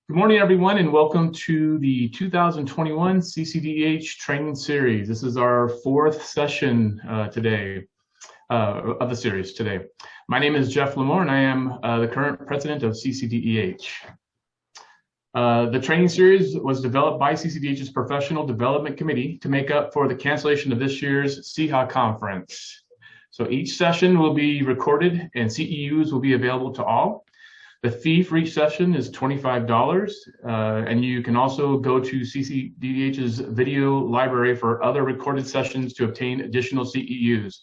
Good morning, everyone, and welcome to the 2021 CCDEH training series. This is our fourth session today of the series today. My name is Jeff Lamore, and I am the current president of CCDEH. The training series was developed by CCDEH's Professional Development Committee to make up for the cancellation of this year's CCDEH conference. So each session will be recorded and CEUs will be available to all. The fee for each session is $25, and you can also go to CCDEH's video library for other recorded sessions to obtain additional CEUs.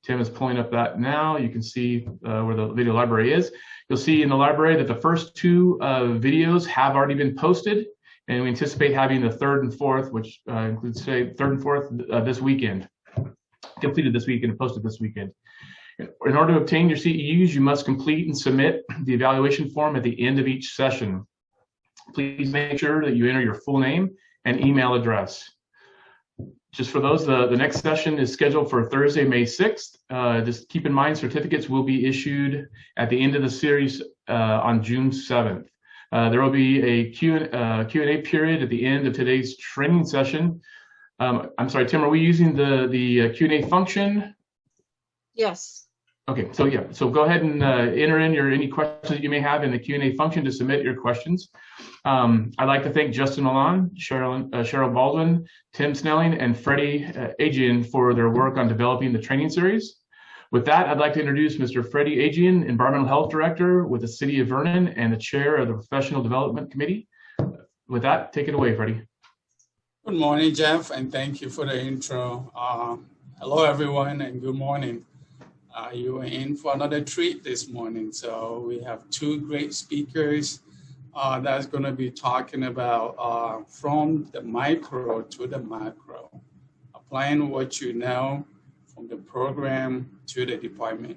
Tim is pulling up that now. You can see where the video library is. You'll see in the library that the first two videos have already been posted, and we anticipate having the third and fourth, which includes today, third and fourth this weekend, completed this weekend and posted this weekend. In order to obtain your CEUs, you must complete and submit the evaluation form at the end of each session. Please make sure that you enter your full name and email address. Just for those, the next session is scheduled for Thursday, May 6th. Just keep in mind, certificates will be issued at the end of the series on June 7th. There will be a Q&A period at the end of today's training session. I'm sorry, Tim, are we using the Q&A function? Yes. Okay, so go ahead and enter in any questions that you may have in the Q&A function to submit your questions. I'd like to thank Justin Milan, Cheryl Baldwin, Tim Snelling, and Freddie Agian for their work on developing the training series. With that, I'd like to introduce Mr. Freddie Agian, Environmental Health Director with the City of Vernon and the Chair of the Professional Development Committee. With that, take it away, Freddie. Good morning, Jeff, and thank you for the intro. Hello, everyone, and good morning. You are in for another treat this morning. So we have two great speakers that's going to be talking about from the micro to the macro, applying what you know from the program to the department.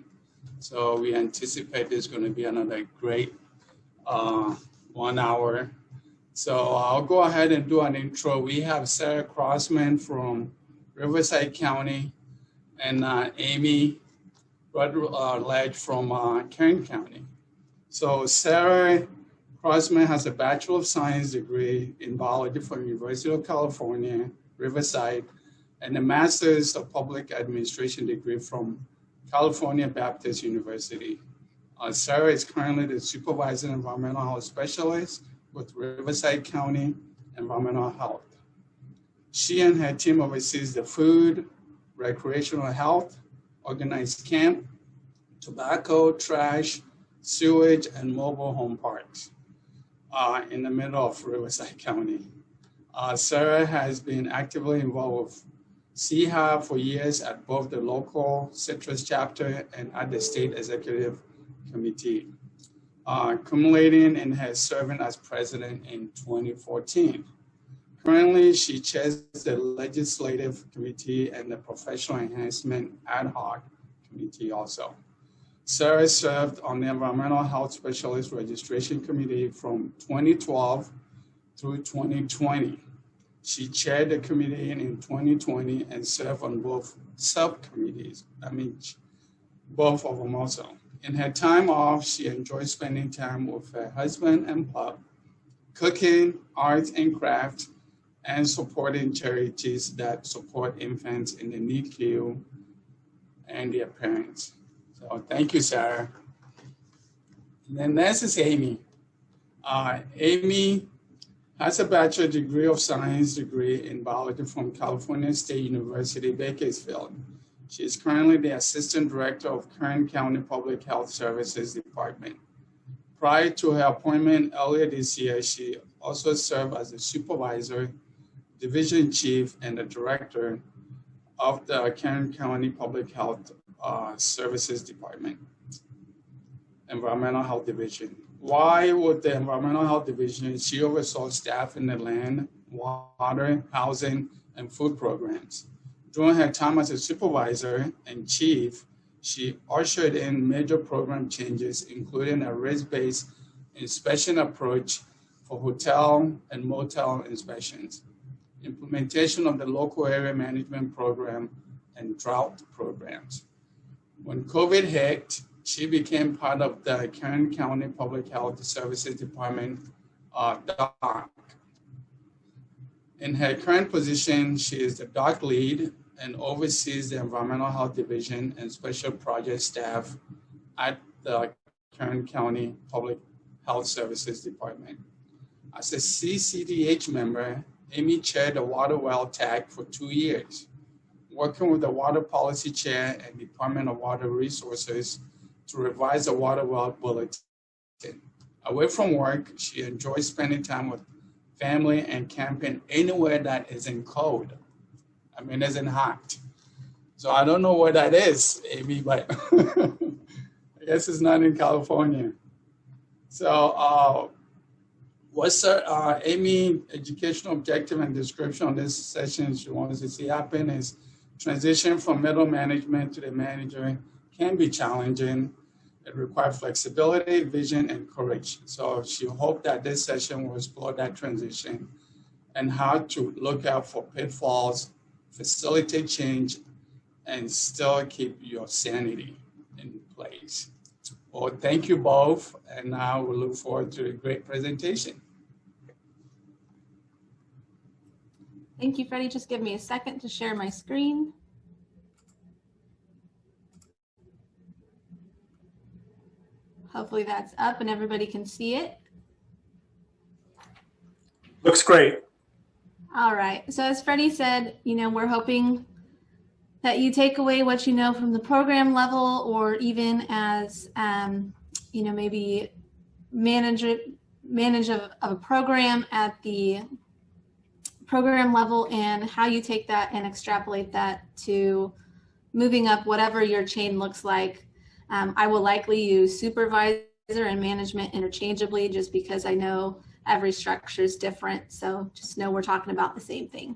So we anticipate there's going to be another great 1 hour. So I'll go ahead and do an intro. We have Sarah Crossman from Riverside County and Amy Rutledge from Kern County. So Sarah Crossman has a Bachelor of Science degree in biology from the University of California, Riverside, and a Master's of Public Administration degree from California Baptist University. Sarah is currently the Supervisor Environmental Health Specialist with Riverside County Environmental Health. She and her team oversees the food, recreational health, organized camp, tobacco, trash, sewage, and mobile home parks in the middle of Riverside County. Sarah has been actively involved with CCDEH for years at both the local Citrus chapter and at the state executive committee, culminating in her serving as president in 2014. Currently, she chairs the Legislative Committee and the Professional Enhancement Ad Hoc Committee also. Sarah served on the Environmental Health Specialist Registration Committee from 2012 through 2020. She chaired the committee in 2020 and served on both subcommittees, both of them also. In her time off, she enjoys spending time with her husband and pup, cooking, arts and crafts, and supporting charities that support infants in the NICU and their parents. So thank you, Sarah. And then next is Amy. Amy has a Bachelor degree of Science degree in biology from California State University, Bakersfield. She is currently the Assistant Director of Kern County Public Health Services Department. Prior to her appointment earlier this year, she also served as a supervisor, division chief, and the director of the Kern County Public Health Services Department, Environmental Health Division. Why would the Environmental Health Division? She oversaw staff in the land, water, housing, and food programs. During her time as a supervisor and chief, she ushered in major program changes, including a risk-based inspection approach for hotel and motel inspections, implementation of the local area management program, and drought programs. When COVID hit, she became part of the Kern County Public Health Services Department DOC. In her current position, she is the DOC lead and oversees the Environmental Health Division and Special Project staff at the Kern County Public Health Services Department. As a CCDEH member, Amy chaired the Water Well TAG for 2 years, working with the Water Policy Chair and Department of Water Resources to revise the Water Well Bulletin. Away from work, she enjoys spending time with family and camping anywhere that isn't cold. I mean, isn't hot. So I don't know where that is, Amy, but I guess it's not in California. So what's Amy educational objective and description on this session she wants to see happen is transition from middle management to the manager can be challenging. It requires flexibility, vision, and courage. So she hoped that this session will explore that transition and how to look out for pitfalls, facilitate change, and still keep your sanity in place. Well, thank you both, and now we look forward to a great presentation. Thank you, Freddie. Just give me a second to share my screen. Hopefully that's up and everybody can see it. Looks great. All right. So as Freddie said, we're hoping that you take away what you know from the program level, or even as, maybe manage of a program at the program level, and how you take that and extrapolate that to moving up whatever your chain looks like. I will likely use supervisor and management interchangeably, just because I know every structure is different. So just know we're talking about the same thing.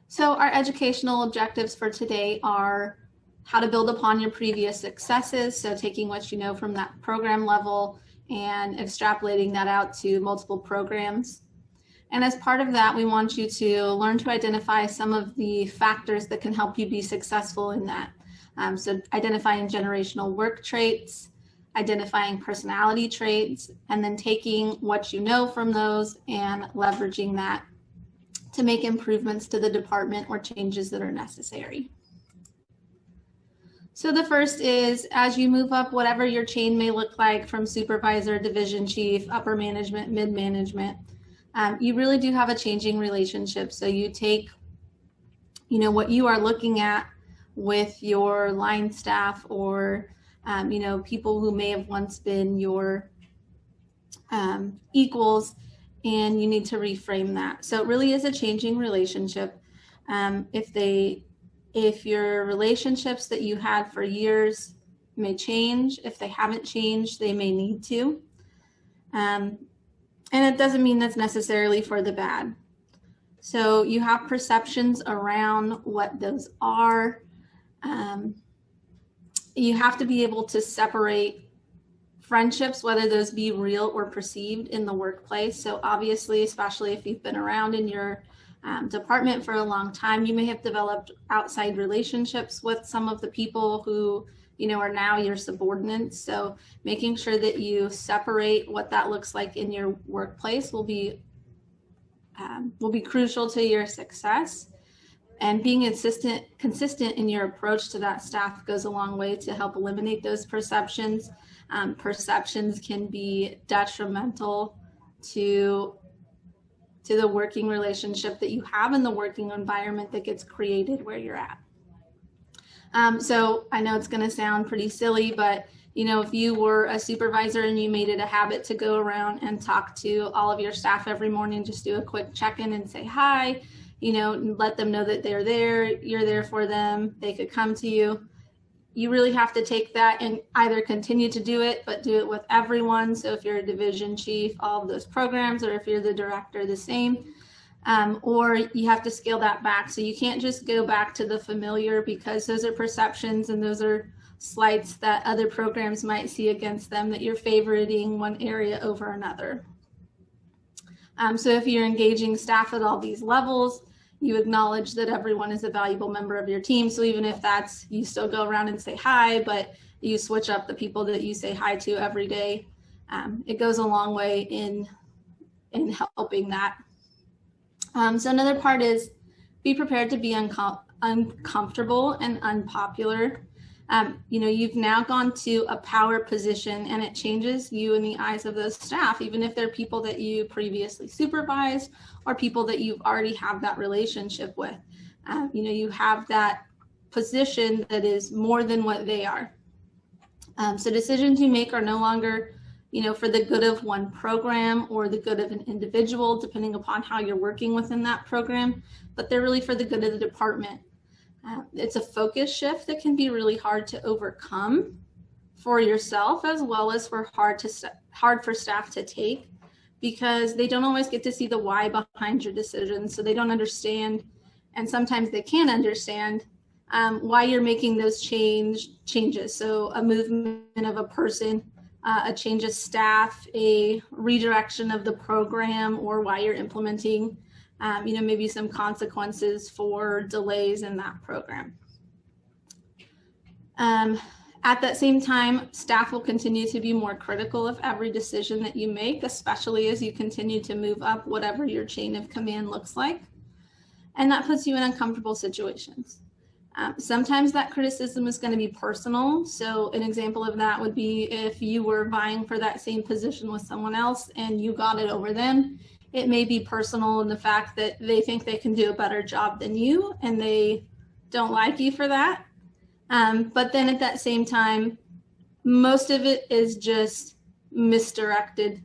So our educational objectives for today are how to build upon your previous successes. So taking what you know from that program level and extrapolating that out to multiple programs. And as part of that, we want you to learn to identify some of the factors that can help you be successful in that. So identifying generational work traits, identifying personality traits, and then taking what you know from those and leveraging that to make improvements to the department or changes that are necessary. So the first is, as you move up, whatever your chain may look like, from supervisor, division chief, upper management, mid-management, you really do have a changing relationship. So you take, what you are looking at with your line staff, or, people who may have once been your equals, and you need to reframe that. So it really is a changing relationship. If your relationships that you had for years may change, if they haven't changed, they may need to. And it doesn't mean that's necessarily for the bad. So you have perceptions around what those are. You have to be able to separate friendships, whether those be real or perceived, in the workplace. So obviously, especially if you've been around in your department for a long time, you may have developed outside relationships with some of the people who are now your subordinates. So making sure that you separate what that looks like in your workplace will be crucial to your success. And being consistent in your approach to that staff goes a long way to help eliminate those perceptions. Perceptions can be detrimental to the working relationship that you have in the working environment that gets created where you're at. So I know it's going to sound pretty silly, but if you were a supervisor and you made it a habit to go around and talk to all of your staff every morning, just do a quick check-in and say hi, let them know that they're there, you're there for them, they could come to you. You really have to take that and either continue to do it, but do it with everyone. So if you're a division chief, all of those programs, or if you're the director, the same. Or you have to scale that back. So you can't just go back to the familiar, because those are perceptions and those are slights that other programs might see against them, that you're favoriting one area over another. So if you're engaging staff at all these levels, you acknowledge that everyone is a valuable member of your team. So even if that's, you still go around and say hi, but you switch up the people that you say hi to every day. it goes a long way in helping that. So another part is be prepared to be uncomfortable and unpopular. You've now gone to a power position, and it changes you in the eyes of those staff, even if they're people that you previously supervised or people that you've already have that relationship with. You have that position that is more than what they are. So decisions you make are no longer, for the good of one program or the good of an individual, depending upon how you're working within that program, but they're really for the good of the department. It's a focus shift that can be really hard to overcome for yourself, as well as for hard for staff to take, because they don't always get to see the why behind your decisions. So they don't understand, and sometimes they can't understand why you're making those changes. So a movement of a person, a change of staff, a redirection of the program, or why you're implementing maybe some consequences for delays in that program. At that same time, staff will continue to be more critical of every decision that you make, especially as you continue to move up whatever your chain of command looks like. And that puts you in uncomfortable situations. Sometimes that criticism is going to be personal. So an example of that would be if you were vying for that same position with someone else and you got it over them. It may be personal in the fact that they think they can do a better job than you and they don't like you for that. But then at that same time, most of it is just misdirected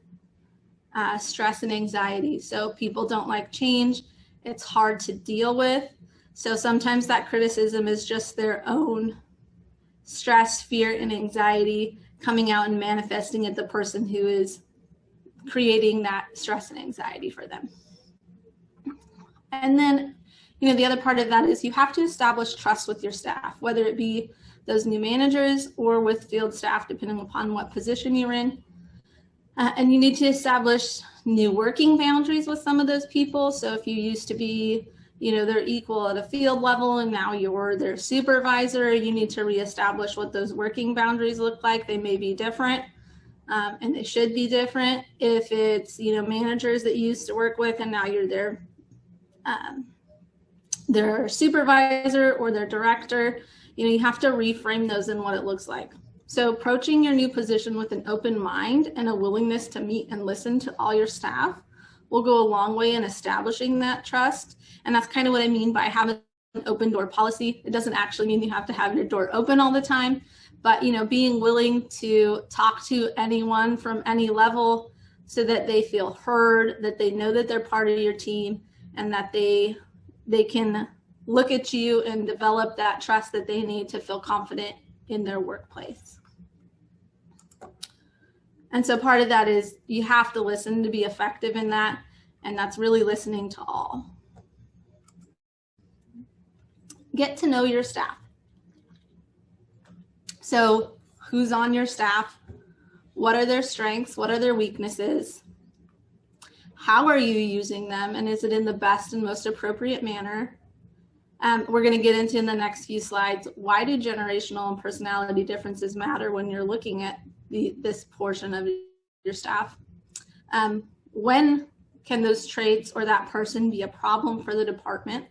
stress and anxiety. So people don't like change. It's hard to deal with. So sometimes that criticism is just their own stress, fear, and anxiety coming out and manifesting at the person who is creating that stress and anxiety for them. And then, the other part of that is you have to establish trust with your staff, whether it be those new managers or with field staff, depending upon what position you're in. And you need to establish new working boundaries with some of those people. So if you used to be, they're equal at a field level and now you're their supervisor, you need to reestablish what those working boundaries look like. They may be different. And they should be different. If it's, managers that you used to work with and now you're their supervisor or their director, you have to reframe those in what it looks like. So approaching your new position with an open mind and a willingness to meet and listen to all your staff will go a long way in establishing that trust. And that's kind of what I mean by having an open door policy. It doesn't actually mean you have to have your door open all the time. But, being willing to talk to anyone from any level so that they feel heard, that they know that they're part of your team, and that they can look at you and develop that trust that they need to feel confident in their workplace. And so part of that is you have to listen to be effective in that, and that's really listening to all. Get to know your staff. So who's on your staff? What are their strengths? What are their weaknesses? How are you using them? And is it in the best and most appropriate manner? We're going to get into in the next few slides, why do generational and personality differences matter when you're looking at this portion of your staff? When can those traits or that person be a problem for the department?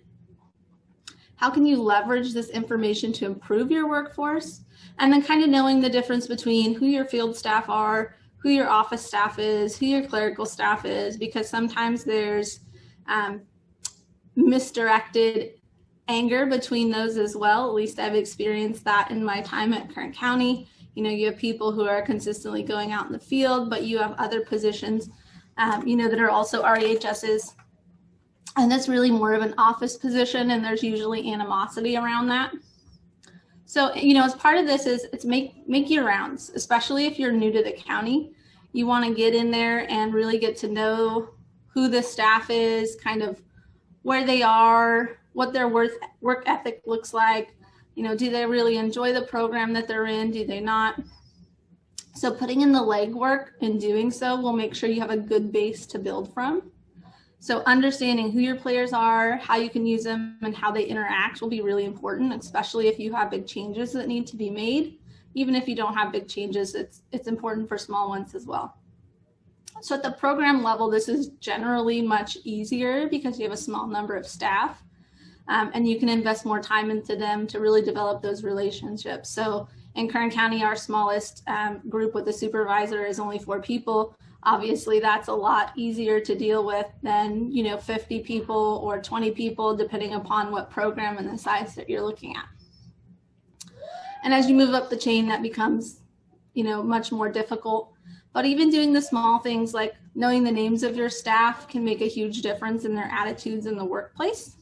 How can you leverage this information to improve your workforce? And then kind of knowing the difference between who your field staff are, who your office staff is, who your clerical staff is, because sometimes there's misdirected anger between those as well. At least I've experienced that in my time at Kern County. You have people who are consistently going out in the field, but you have other positions, that are also REHSs. And that's really more of an office position, and there's usually animosity around that. So, as part of this is make your rounds, especially if you're new to the county. You want to get in there and really get to know who the staff is, kind of where they are, what their work ethic looks like. Do they really enjoy the program that they're in? Do they not? So putting in the legwork and doing so will make sure you have a good base to build from. So understanding who your players are, how you can use them, and how they interact will be really important, especially if you have big changes that need to be made. Even if you don't have big changes, it's important for small ones as well. So at the program level, this is generally much easier because you have a small number of staff, and you can invest more time into them to really develop those relationships. So in Kern County, our smallest group with a supervisor is only 4 people. Obviously, that's a lot easier to deal with than 50 people or 20 people, depending upon what program and the size that you're looking at. And as you move up the chain, that becomes much more difficult. But even doing the small things like knowing the names of your staff can make a huge difference in their attitudes in the workplace.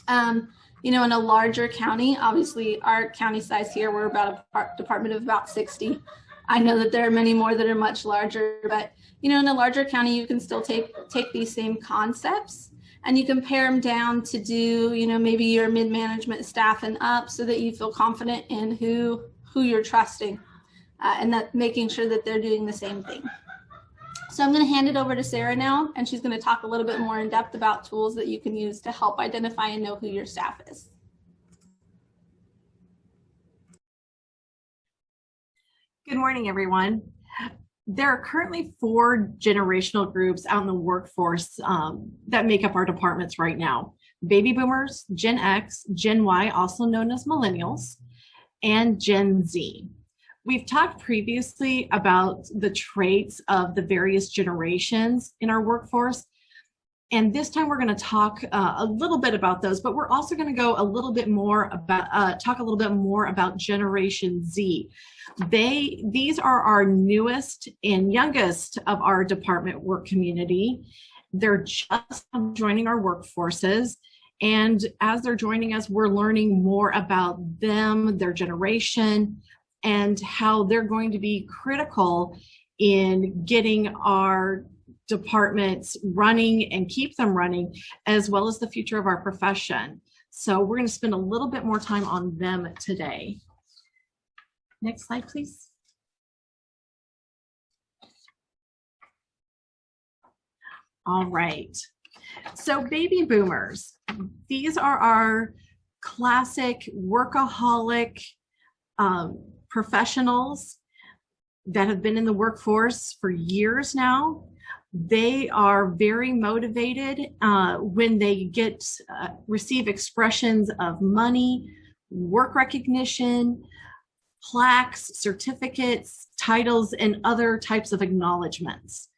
In a larger county, obviously our county size here, we're about a department of about 60. I know that there are many more that are much larger, but in a larger county, you can still take these same concepts and you can pare them down to do, maybe your mid-management staff and up, so that you feel confident in who you're trusting. And that making sure that they're doing the same thing. So I'm going to hand it over to Sarah now, and she's going to talk a little bit more in depth about tools that you can use to help identify and know who your staff is. Good morning, everyone. There are currently 4 generational groups out in the workforce that make up our departments right now. Baby boomers, Gen X, Gen Y, also known as millennials, and Gen Z. We've talked previously about the traits of the various generations in our workforce. And this time we're going to talk a little bit about those, but we're also going to go a little bit more about, talk a little bit more about Generation Z. These are our newest and youngest of our department work community. They're just joining our workforces. And as they're joining us, we're learning more about them, their generation, and how they're going to be critical in getting our departments running and keep them running, as well as the future of our profession. So we're going to spend a little bit more time on them today. Next slide, please. All right. So baby boomers, these are our classic workaholic professionals that have been in the workforce for years now. They are very motivated when they receive expressions of money, work recognition, plaques, certificates, titles, and other types of acknowledgments.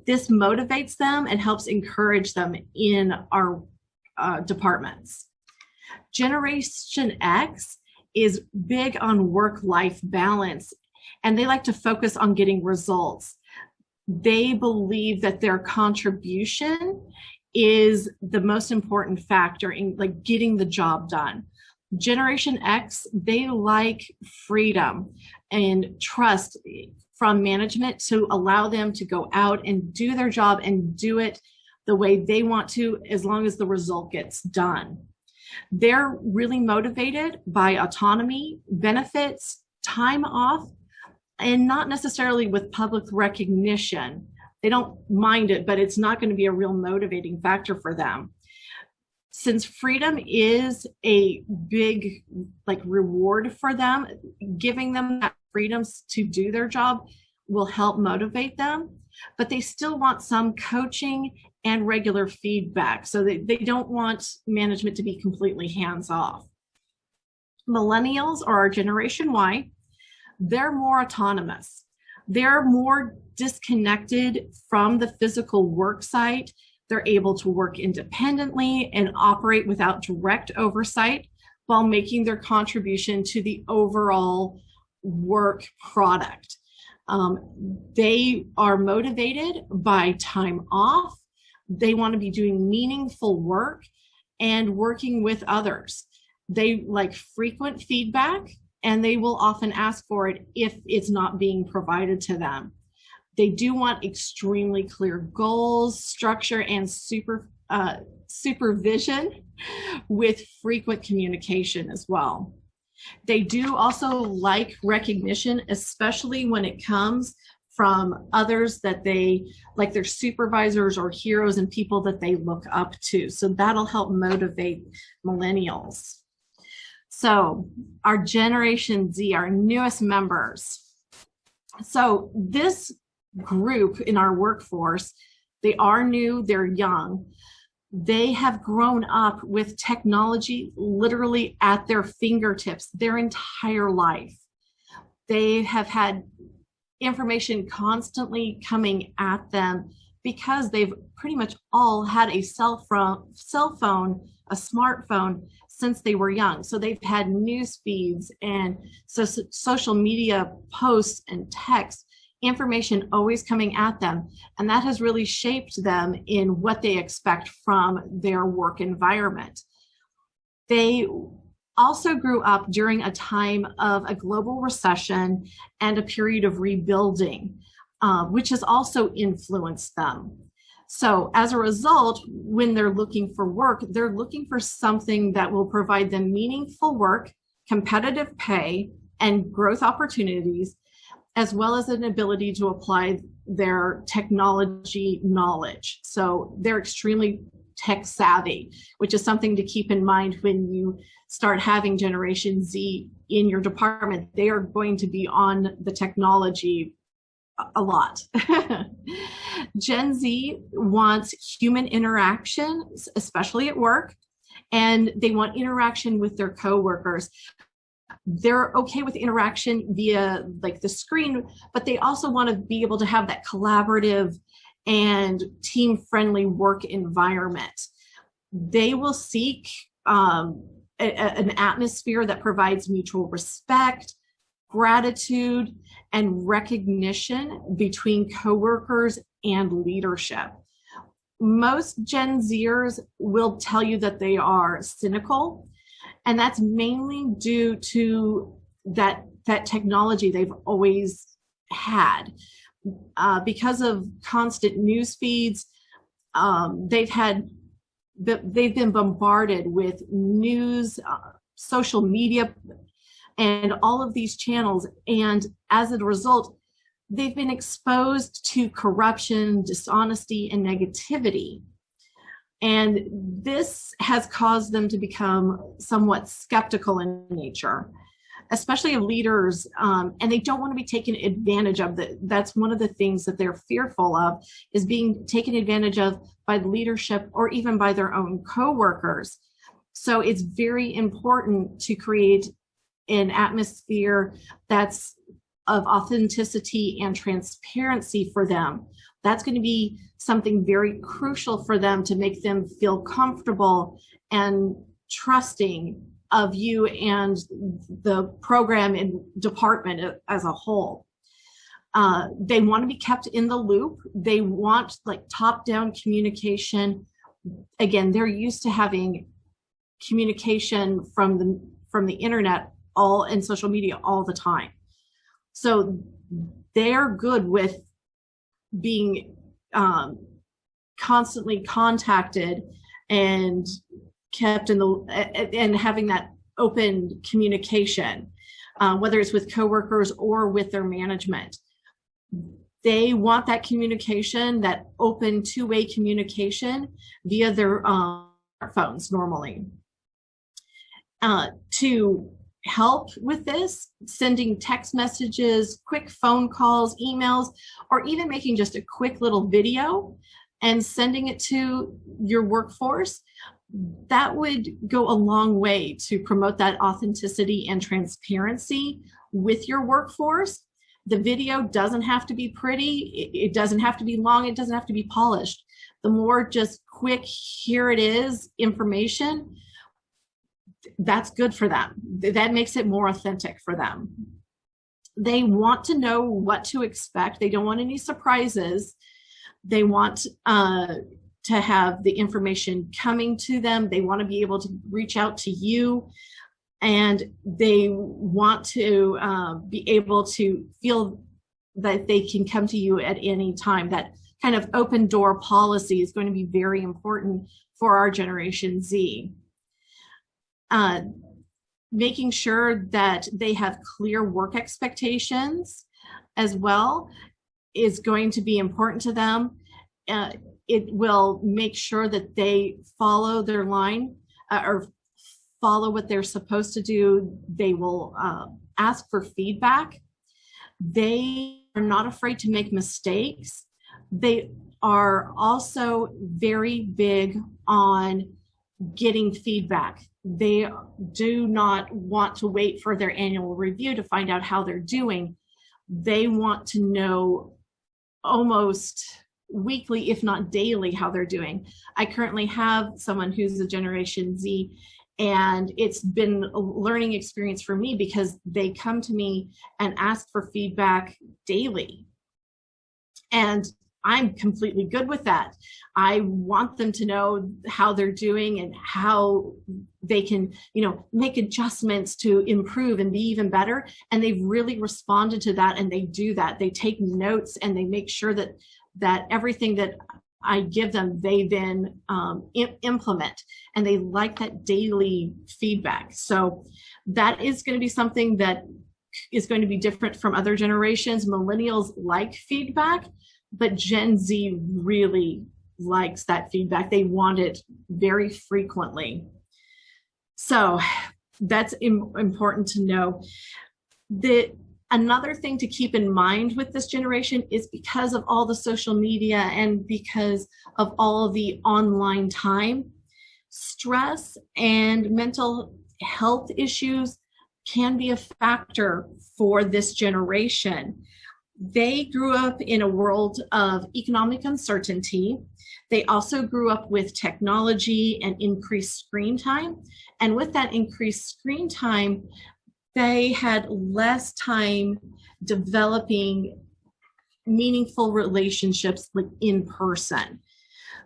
This motivates them and helps encourage them in our departments. Generation X is big on work-life balance, and they like to focus on getting results. They believe that their contribution is the most important factor in getting the job done. Generation X, they like freedom and trust from management to allow them to go out and do their job and do it the way they want to, as long as the result gets done. They're really motivated by autonomy, benefits, time off, and not necessarily with public recognition. They don't mind it, but it's not going to be a real motivating factor for them. Since freedom is a big reward for them, giving them that freedom to do their job will help motivate them, but they still want some coaching and regular feedback. So they don't want management to be completely hands-off. Millennials are our Generation Y. They're more autonomous. They're more disconnected from the physical work site. They're able to work independently and operate without direct oversight while making their contribution to the overall work product. They are motivated by time off. They want to be doing meaningful work and working with others. They like frequent feedback, and they will often ask for it if it's not being provided to them. They do want extremely clear goals, structure, and supervision with frequent communication as well. They do also like recognition, especially when it comes from others that they, like their supervisors or heroes and people that they look up to. So that'll help motivate millennials. So our Generation Z, our newest members. So this group in our workforce. They are new, they're young. They have grown up with technology literally at their fingertips their entire life. They have had information constantly coming at them because they've pretty much all had a cell phone, a smartphone since they were young. So they've had news feeds and social media posts and texts, information always coming at them. And that has really shaped them in what they expect from their work environment. They also grew up during a time of a global recession and a period of rebuilding, which has also influenced them. So as a result, when they're looking for work, they're looking for something that will provide them meaningful work, competitive pay, and growth opportunities, as well as an ability to apply their technology knowledge. So they're extremely tech savvy, which is something to keep in mind when you start having Generation Z in your department. They are going to be on the technology a lot. Gen Z wants human interaction, especially at work, and they want interaction with their coworkers. They're okay with interaction via like the screen, but they also want to be able to have that collaborative and team-friendly work environment. They will seek an atmosphere that provides mutual respect, gratitude, and recognition between coworkers and leadership. Most Gen Zers will tell you that they are cynical, and that's mainly due to that technology they've always had. Because of constant news feeds, they've been bombarded with news, social media, and all of these channels. And as a result, they've been exposed to corruption, dishonesty, and negativity. And this has caused them to become somewhat skeptical in nature, especially of leaders, and they don't want to be taken advantage of. That's one of the things that they're fearful of, is being taken advantage of by the leadership or even by their own coworkers. So it's very important to create an atmosphere that's of authenticity and transparency for them. That's going to be something very crucial for them to make them feel comfortable and trusting of you and the program and department as a whole. They want to be kept in the loop. They want like top-down communication. Again, they're used to having communication from the internet and social media all the time. So they're good with being constantly contacted and kept in and having that open communication, whether it's with coworkers or with their management. They want that communication, that open two-way communication via their phones normally. To help with this, sending text messages, quick phone calls, emails, or even making just a quick little video and sending it to your workforce, that would go a long way to promote that authenticity and transparency with your workforce. The video doesn't have to be pretty, it doesn't have to be long, it doesn't have to be polished. The more just quick, here it is information, that's good for them. That makes it more authentic for them. They want to know what to expect. They don't want any surprises. They want to have the information coming to them. They want to be able to reach out to you, and they want to be able to feel that they can come to you at any time. That kind of open door policy is going to be very important for our Generation Z. Making sure that they have clear work expectations as well is going to be important to them. It will make sure that they follow their line or follow what they're supposed to do. They will ask for feedback. They are not afraid to make mistakes. They are also very big on getting feedback. They do not want to wait for their annual review to find out how they're doing. They want to know almost weekly, if not daily, how they're doing. I currently have someone who's a Generation Z, and it's been a learning experience for me because they come to me and ask for feedback daily. And I'm completely good with that. I want them to know how they're doing and how they can, make adjustments to improve and be even better. And they've really responded to that, and they do that. They take notes and they make sure that everything that I give them, they then implement, and they like that daily feedback. So that is going to be something that is going to be different from other generations. Millennials like feedback, but Gen Z really likes that feedback. They want it very frequently. So that's important to know. Another thing to keep in mind with this generation is because of all the social media and because of all the online time, stress and mental health issues can be a factor for this generation. They grew up in a world of economic uncertainty. They also grew up with technology and increased screen time. And with that increased screen time, they had less time developing meaningful relationships like in person.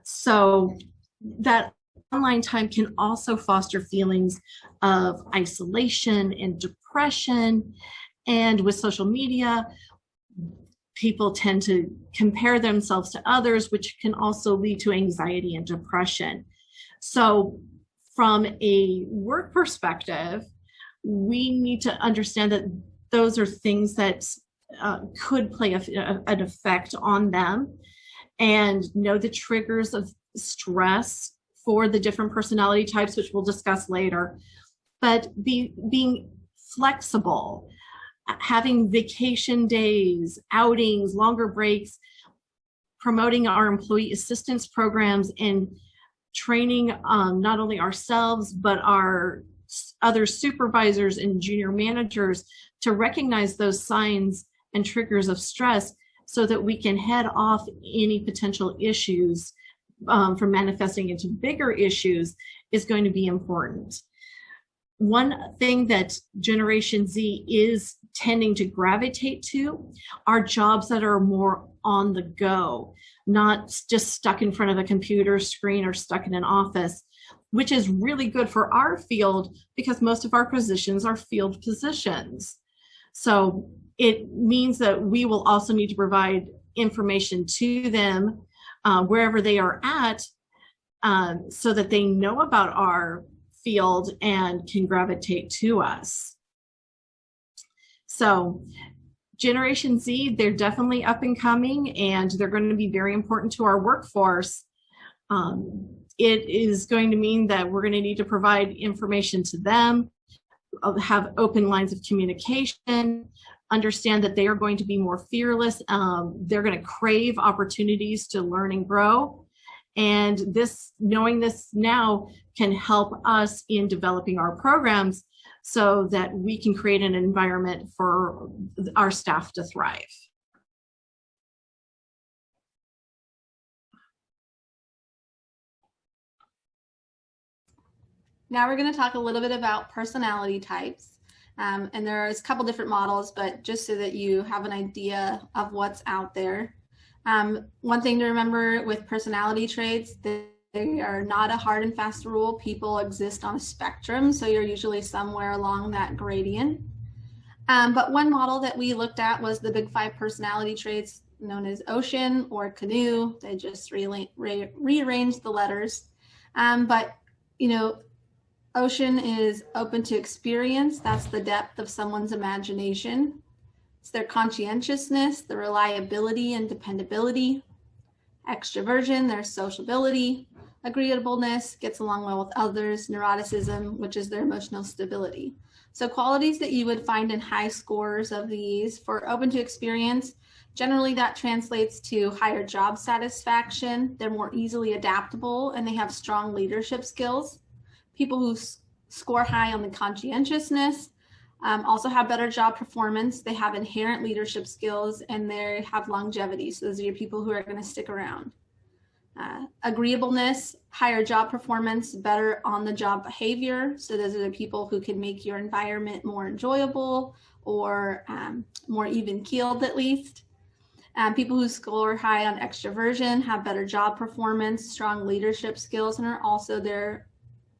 So that online time can also foster feelings of isolation and depression. And with social media, people tend to compare themselves to others, which can also lead to anxiety and depression. So from a work perspective, we need to understand that those are things that could play an effect on them, and know the triggers of stress for the different personality types, which we'll discuss later. But being flexible, having vacation days, outings, longer breaks, promoting our employee assistance programs, and training not only ourselves, but our other supervisors and junior managers to recognize those signs and triggers of stress so that we can head off any potential issues from manifesting into bigger issues is going to be important. One thing that Generation Z is tending to gravitate to are jobs that are more on the go, not just stuck in front of a computer screen or stuck in an office, which is really good for our field because most of our positions are field positions. So it means that we will also need to provide information to them wherever they are at so that they know about our field and can gravitate to us. So Generation Z, they're definitely up and coming, and they're going to be very important to our workforce. It is going to mean that we're going to need to provide information to them, have open lines of communication, understand that they are going to be more fearless. They're going to crave opportunities to learn and grow. And knowing this now can help us in developing our programs so that we can create an environment for our staff to thrive. Now we're going to talk a little bit about personality types. And there's a couple different models, but just so that you have an idea of what's out there. One thing to remember with personality traits, they are not a hard and fast rule. People exist on a spectrum, so you're usually somewhere along that gradient. But one model that we looked at was the big 5 personality traits known as ocean or canoe. They just rearranged the letters. But, ocean is open to experience. That's the depth of someone's imagination. It's their conscientiousness, the reliability and dependability. Extroversion, their sociability. Agreeableness, gets along well with others. Neuroticism, which is their emotional stability. So qualities that you would find in high scores of these for open to experience, generally that translates to higher job satisfaction. They're more easily adaptable and they have strong leadership skills. People who score high on the conscientiousness also have better job performance. They have inherent leadership skills and they have longevity. So those are your people who are going to stick around. Agreeableness, higher job performance, better on the job behavior. So those are the people who can make your environment more enjoyable or more even keeled at least. People who score high on extroversion have better job performance, strong leadership skills, and are also their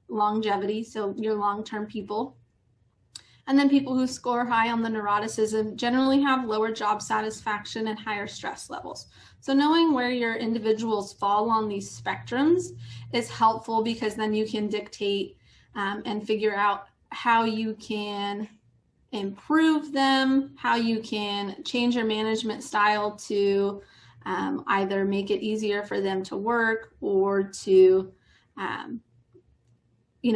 longevity, so your long-term people. And then people who score high on the neuroticism generally have lower job satisfaction and higher stress levels. So knowing where your individuals fall on these spectrums is helpful because then you can dictate and figure out how you can improve them, how you can change your management style to either make it easier for them to work or to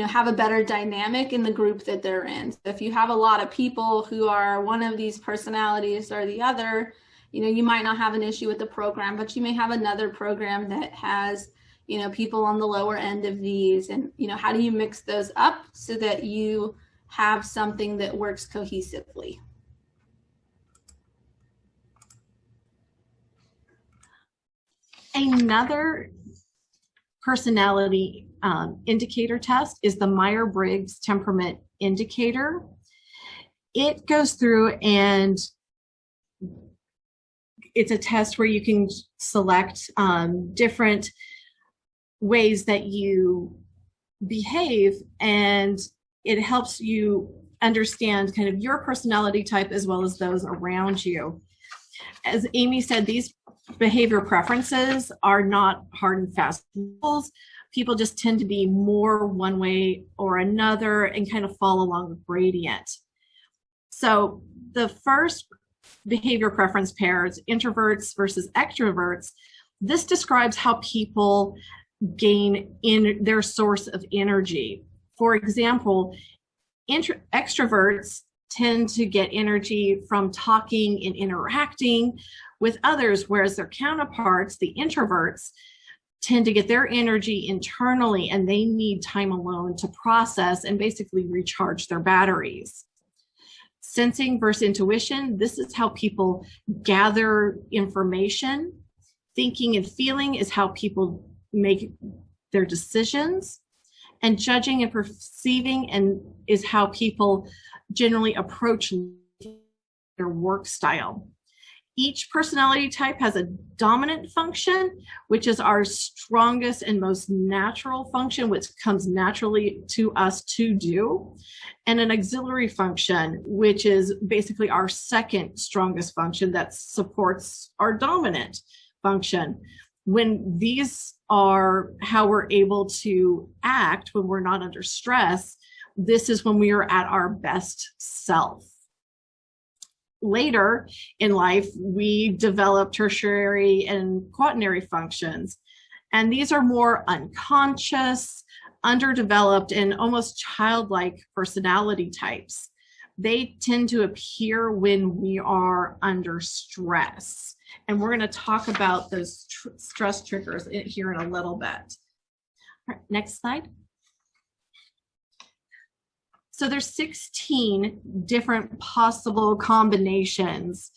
have a better dynamic in the group that they're in. So if you have a lot of people who are one of these personalities or the other, you might not have an issue with the program, but you may have another program that has, people on the lower end of these. And, how do you mix those up so that you have something that works cohesively? Another personality indicator test is the Myers-Briggs Temperament Indicator. It goes through and it's a test where you can select different ways that you behave, and it helps you understand kind of your personality type as well as those around you. As Amy said, these behavior preferences are not hard and fast rules. People just tend to be more one way or another and kind of fall along the gradient. So the first behavior preference pairs, introverts versus extroverts, this describes how people gain in their source of energy. For example, extroverts tend to get energy from talking and interacting with others, whereas their counterparts, the introverts, tend to get their energy internally and they need time alone to process and basically recharge their batteries. Sensing versus intuition, this is how people gather information. Thinking and feeling is how people make their decisions. And judging and perceiving is how people generally approach their work style. Each personality type has a dominant function, which is our strongest and most natural function, which comes naturally to us to do, and an auxiliary function, which is basically our second strongest function that supports our dominant function. When these are how we're able to act when we're not under stress, this is when we are at our best self. Later in life, we develop tertiary and quaternary functions, and these are more unconscious, underdeveloped, and almost childlike personality types. They tend to appear when we are under stress, and we're going to talk about those stress triggers here in a little bit. All right, next slide. So there's 16 different possible combinations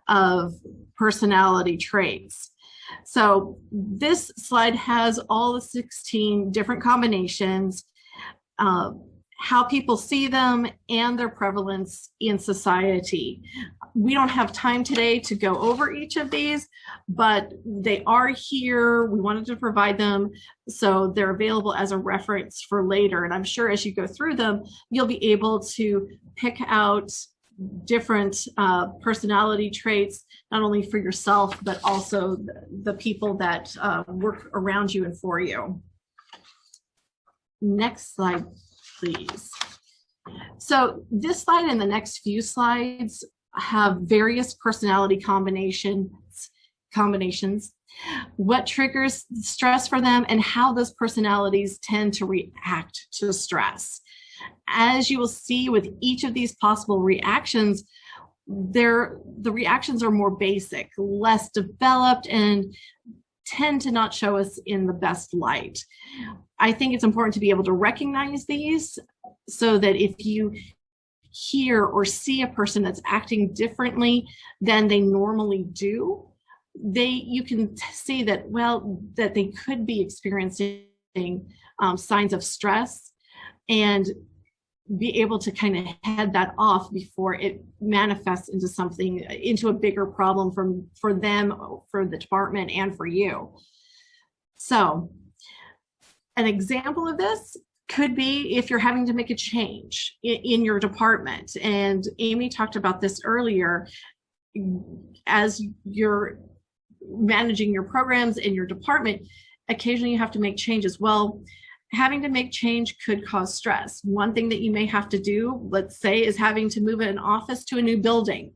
of personality traits. So this slide has all the 16 different combinations, how people see them, and their prevalence in society. We don't have time today to go over each of these, but they are here. We wanted to provide them so they're available as a reference for later. And I'm sure as you go through them, you'll be able to pick out different personality traits, not only for yourself, but also the people that work around you and for you. Next slide, please. So this slide and the next few slides have various personality combinations, what triggers stress for them, and how those personalities tend to react to stress. As you will see with each of these possible reactions, the reactions are more basic, less developed, and tend to not show us in the best light. I think it's important to be able to recognize these so that if you hear or see a person that's acting differently than they normally do, you can see that, well, that they could be experiencing signs of stress, and be able to kind of head that off before it manifests into something, into a bigger problem for them, for the department, and for you. So an example of this could be if you're having to make a change in your department. And Amy talked about this earlier. As you're managing your programs in your department, occasionally you have to make changes. Well, having to make change could cause stress. One thing that you may have to do, let's say, is having to move an office to a new building.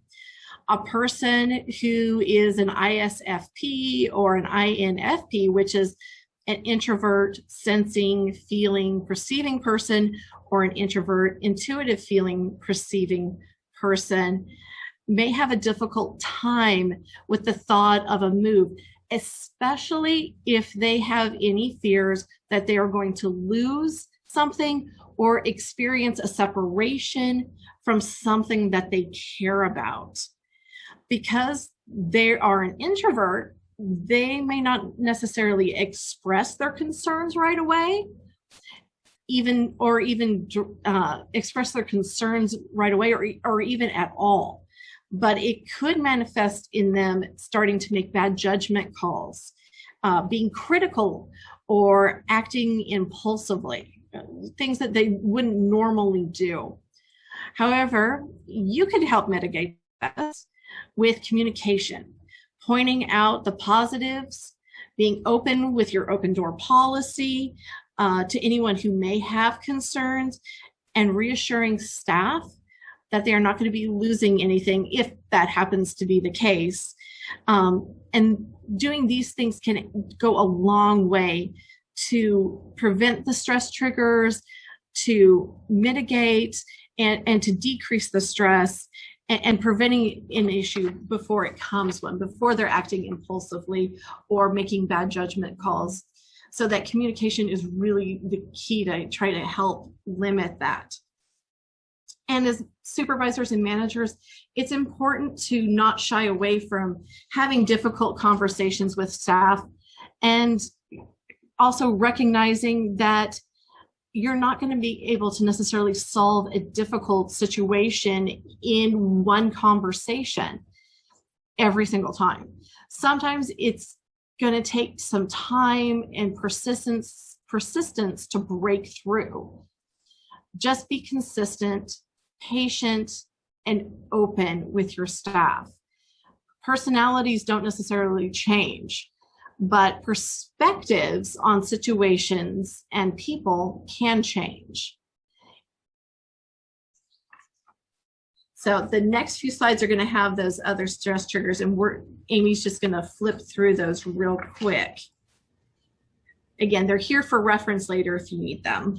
A person who is an ISFP or an INFP, which is an introvert, sensing, feeling, perceiving person, or an introvert, intuitive, feeling, perceiving person, may have a difficult time with the thought of a move, especially if they have any fears that they are going to lose something or experience a separation from something that they care about. Because they are an introvert, they may not necessarily express their concerns right away, even express their concerns right away, or even at all. But it could manifest in them starting to make bad judgment calls, being critical, or acting impulsively, things that they wouldn't normally do. However, you could help mitigate that with communication, pointing out the positives, being open with your open door policy to anyone who may have concerns, and reassuring staff that they are not going to be losing anything if that happens to be the case. And doing these things can go a long way to prevent the stress triggers, to mitigate and to decrease the stress, and preventing an issue before it comes one, before they're acting impulsively or making bad judgment calls. So that communication is really the key to try to help limit that. And as supervisors and managers, it's important to not shy away from having difficult conversations with staff, and also recognizing that you're not going to be able to necessarily solve a difficult situation in one conversation every single time. Sometimes it's going to take some time and persistence to break through. Just be consistent, patient, and open with your staff. Personalities don't necessarily change, but perspectives on situations and people can change. So the next few slides are going to have those other stress triggers, and Amy's just going to flip through those real quick. Again, they're here for reference later if you need them.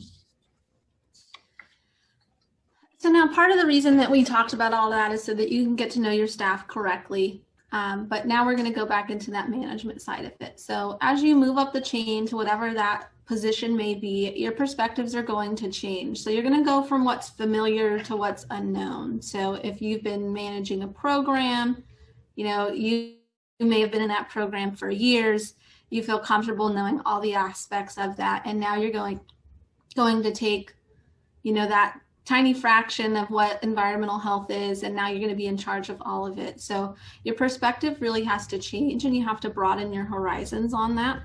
So now part of the reason that we talked about all that is so that you can get to know your staff correctly. But now we're going to go back into that management side of it. So as you move up the chain to whatever that position may be, your perspectives are going to change. So you're going to go from what's familiar to what's unknown. So if you've been managing a program, you may have been in that program for years, you feel comfortable knowing all the aspects of that. And now you're going to take, that tiny fraction of what environmental health is, and now you're going to be in charge of all of it. So your perspective really has to change, and you have to broaden your horizons on that.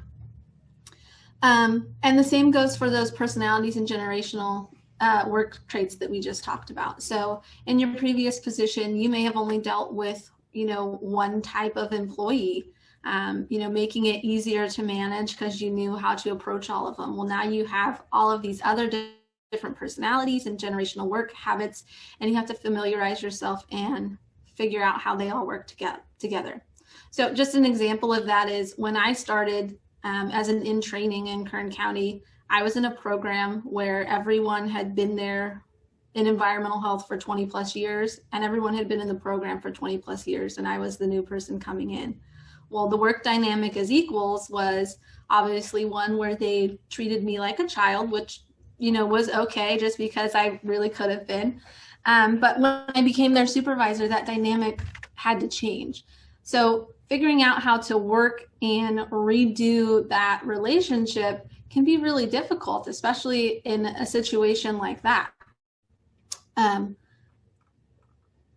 And the same goes for those personalities and generational work traits that we just talked about. So in your previous position, you may have only dealt with, one type of employee, making it easier to manage because you knew how to approach all of them. Well, now you have all of these other different personalities and generational work habits, and you have to familiarize yourself and figure out how they all work together. So just an example of that is when I started as an in training in Kern County, I was in a program where everyone had been there in environmental health for 20 plus years, and everyone had been in the program for 20 plus years, and I was the new person coming in. Well, the work dynamic as equals was obviously one where they treated me like a child, which, you know, was okay just because I really could have been. But when I became their supervisor, that dynamic had to change. So figuring out how to work and redo that relationship can be really difficult, especially in a situation like that.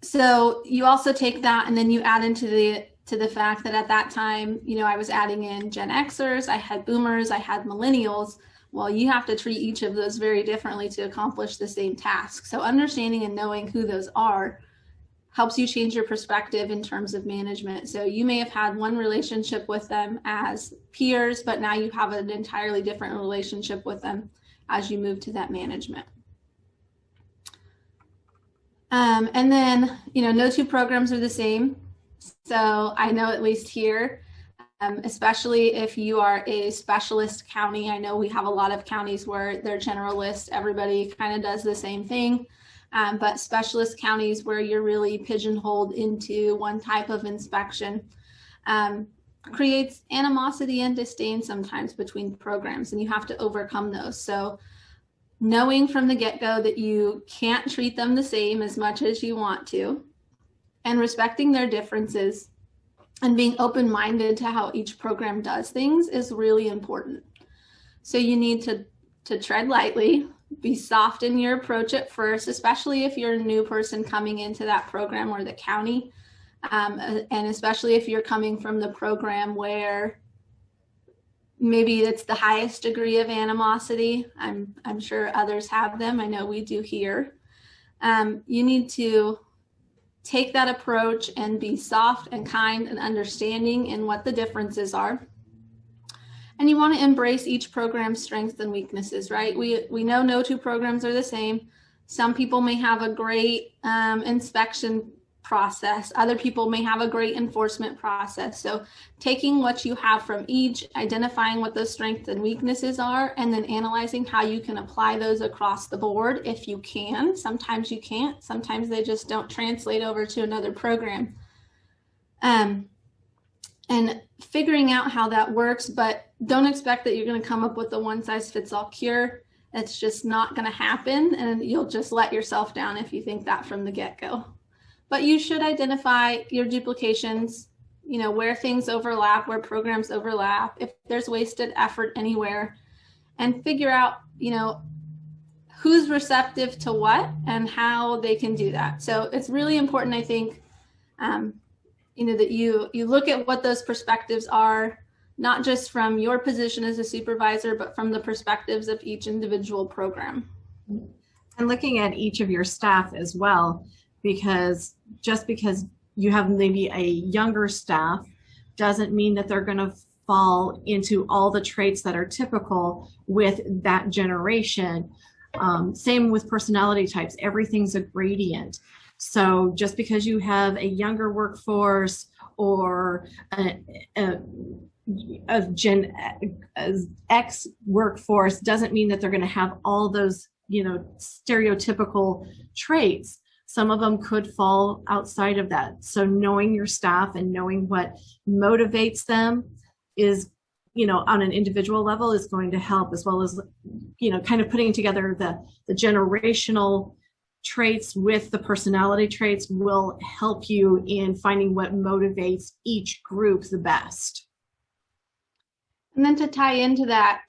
So you also take that and then you add into the fact that at that time, you know, I was adding in Gen Xers, I had boomers, I had millennials. Well, you have to treat each of those very differently to accomplish the same task. So understanding and knowing who those are helps you change your perspective in terms of management. So you may have had one relationship with them as peers, but now you have an entirely different relationship with them as you move to that management. And then, you know, no two programs are the same. So I know at least here, especially if you are a specialist county, I know we have a lot of counties where they're generalist, everybody kind of does the same thing. But specialist counties where you're really pigeonholed into one type of inspection creates animosity and disdain sometimes between programs, and you have to overcome those. So knowing from the get-go that you can't treat them the same as much as you want to, and respecting their differences and being open-minded to how each program does things is really important. So you need to tread lightly, be soft in your approach at first, especially if you're a new person coming into that program or the county, and especially if you're coming from the program where maybe it's the highest degree of animosity. I'm sure others have them. I know we do here. You need to take that approach and be soft and kind and understanding in what the differences are. And you want to embrace each program's strengths and weaknesses, right? We know no two programs are the same. Some people may have a great inspection process. Other people may have a great enforcement process. So taking what you have from each, identifying what those strengths and weaknesses are, and then analyzing how you can apply those across the board if you can. Sometimes you can't. Sometimes they just don't translate over to another program. And figuring out how that works, but don't expect that you're going to come up with a one-size-fits-all cure. It's just not going to happen, and you'll just let yourself down if you think that from the get-go. But you should identify your duplications, you know, where things overlap, where programs overlap, if there's wasted effort anywhere, and figure out, you know, who's receptive to what and how they can do that. So it's really important, I think, you know, that you look at what those perspectives are, not just from your position as a supervisor, but from the perspectives of each individual program. And looking at each of your staff as well, because just because you have maybe a younger staff doesn't mean that they're going to fall into all the traits that are typical with that generation. Same with personality types, everything's a gradient. So just because you have a younger workforce or a Gen X workforce doesn't mean that they're going to have all those, you know, stereotypical traits. Some of them could fall outside of that. So knowing your staff and knowing what motivates them is, you know, on an individual level is going to help, as well as, you know, kind of putting together the generational traits with the personality traits will help you in finding what motivates each group the best. And then to tie into that,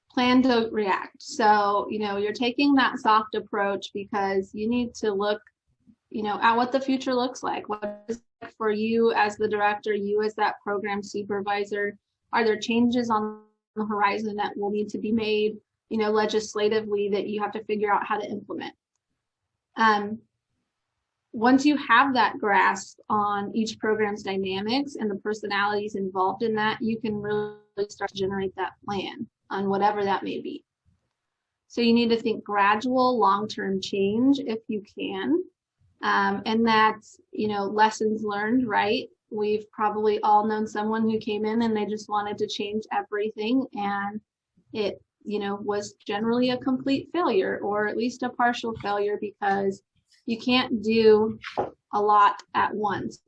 plan to react. So, you know, you're taking that soft approach because you need to look, you know, at what the future looks like. What is it for you as the director, you as that program supervisor? Are there changes on the horizon that will need to be made, you know, legislatively that you have to figure out how to implement? Once you have that grasp on each program's dynamics and the personalities involved in that, you can really start to generate that plan on whatever that may be. So you need to think gradual, long-term change if you can. And that's, you know, lessons learned, right? We've probably all known someone who came in and they just wanted to change everything, and it was generally a complete failure or at least a partial failure, because you can't do a lot at once.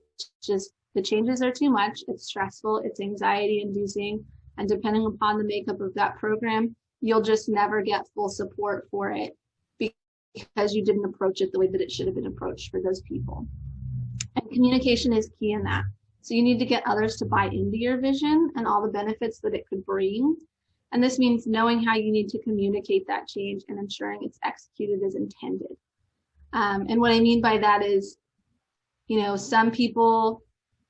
Just the changes are too much. It's stressful, it's anxiety inducing, and depending upon the makeup of that program, you'll just never get full support for it because you didn't approach it the way that it should have been approached for those people. And communication is key in that. So you need to get others to buy into your vision and all the benefits that it could bring. And this means knowing how you need to communicate that change and ensuring it's executed as intended. And what I mean by that is, some people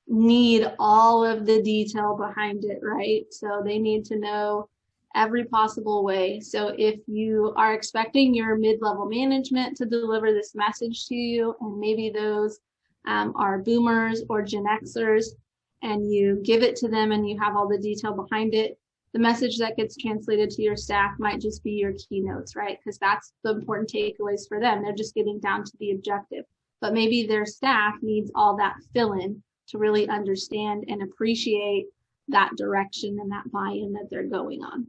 need all of the detail behind it, right? So they need to know every possible way. So if you are expecting your mid-level management to deliver this message to you, and maybe those are boomers or Gen Xers, and you give it to them and you have all the detail behind it, the message that gets translated to your staff might just be your keynotes, right? Because that's the important takeaways for them. They're just getting down to the objective. But maybe their staff needs all that fill-in to really understand and appreciate that direction and that buy-in that they're going on.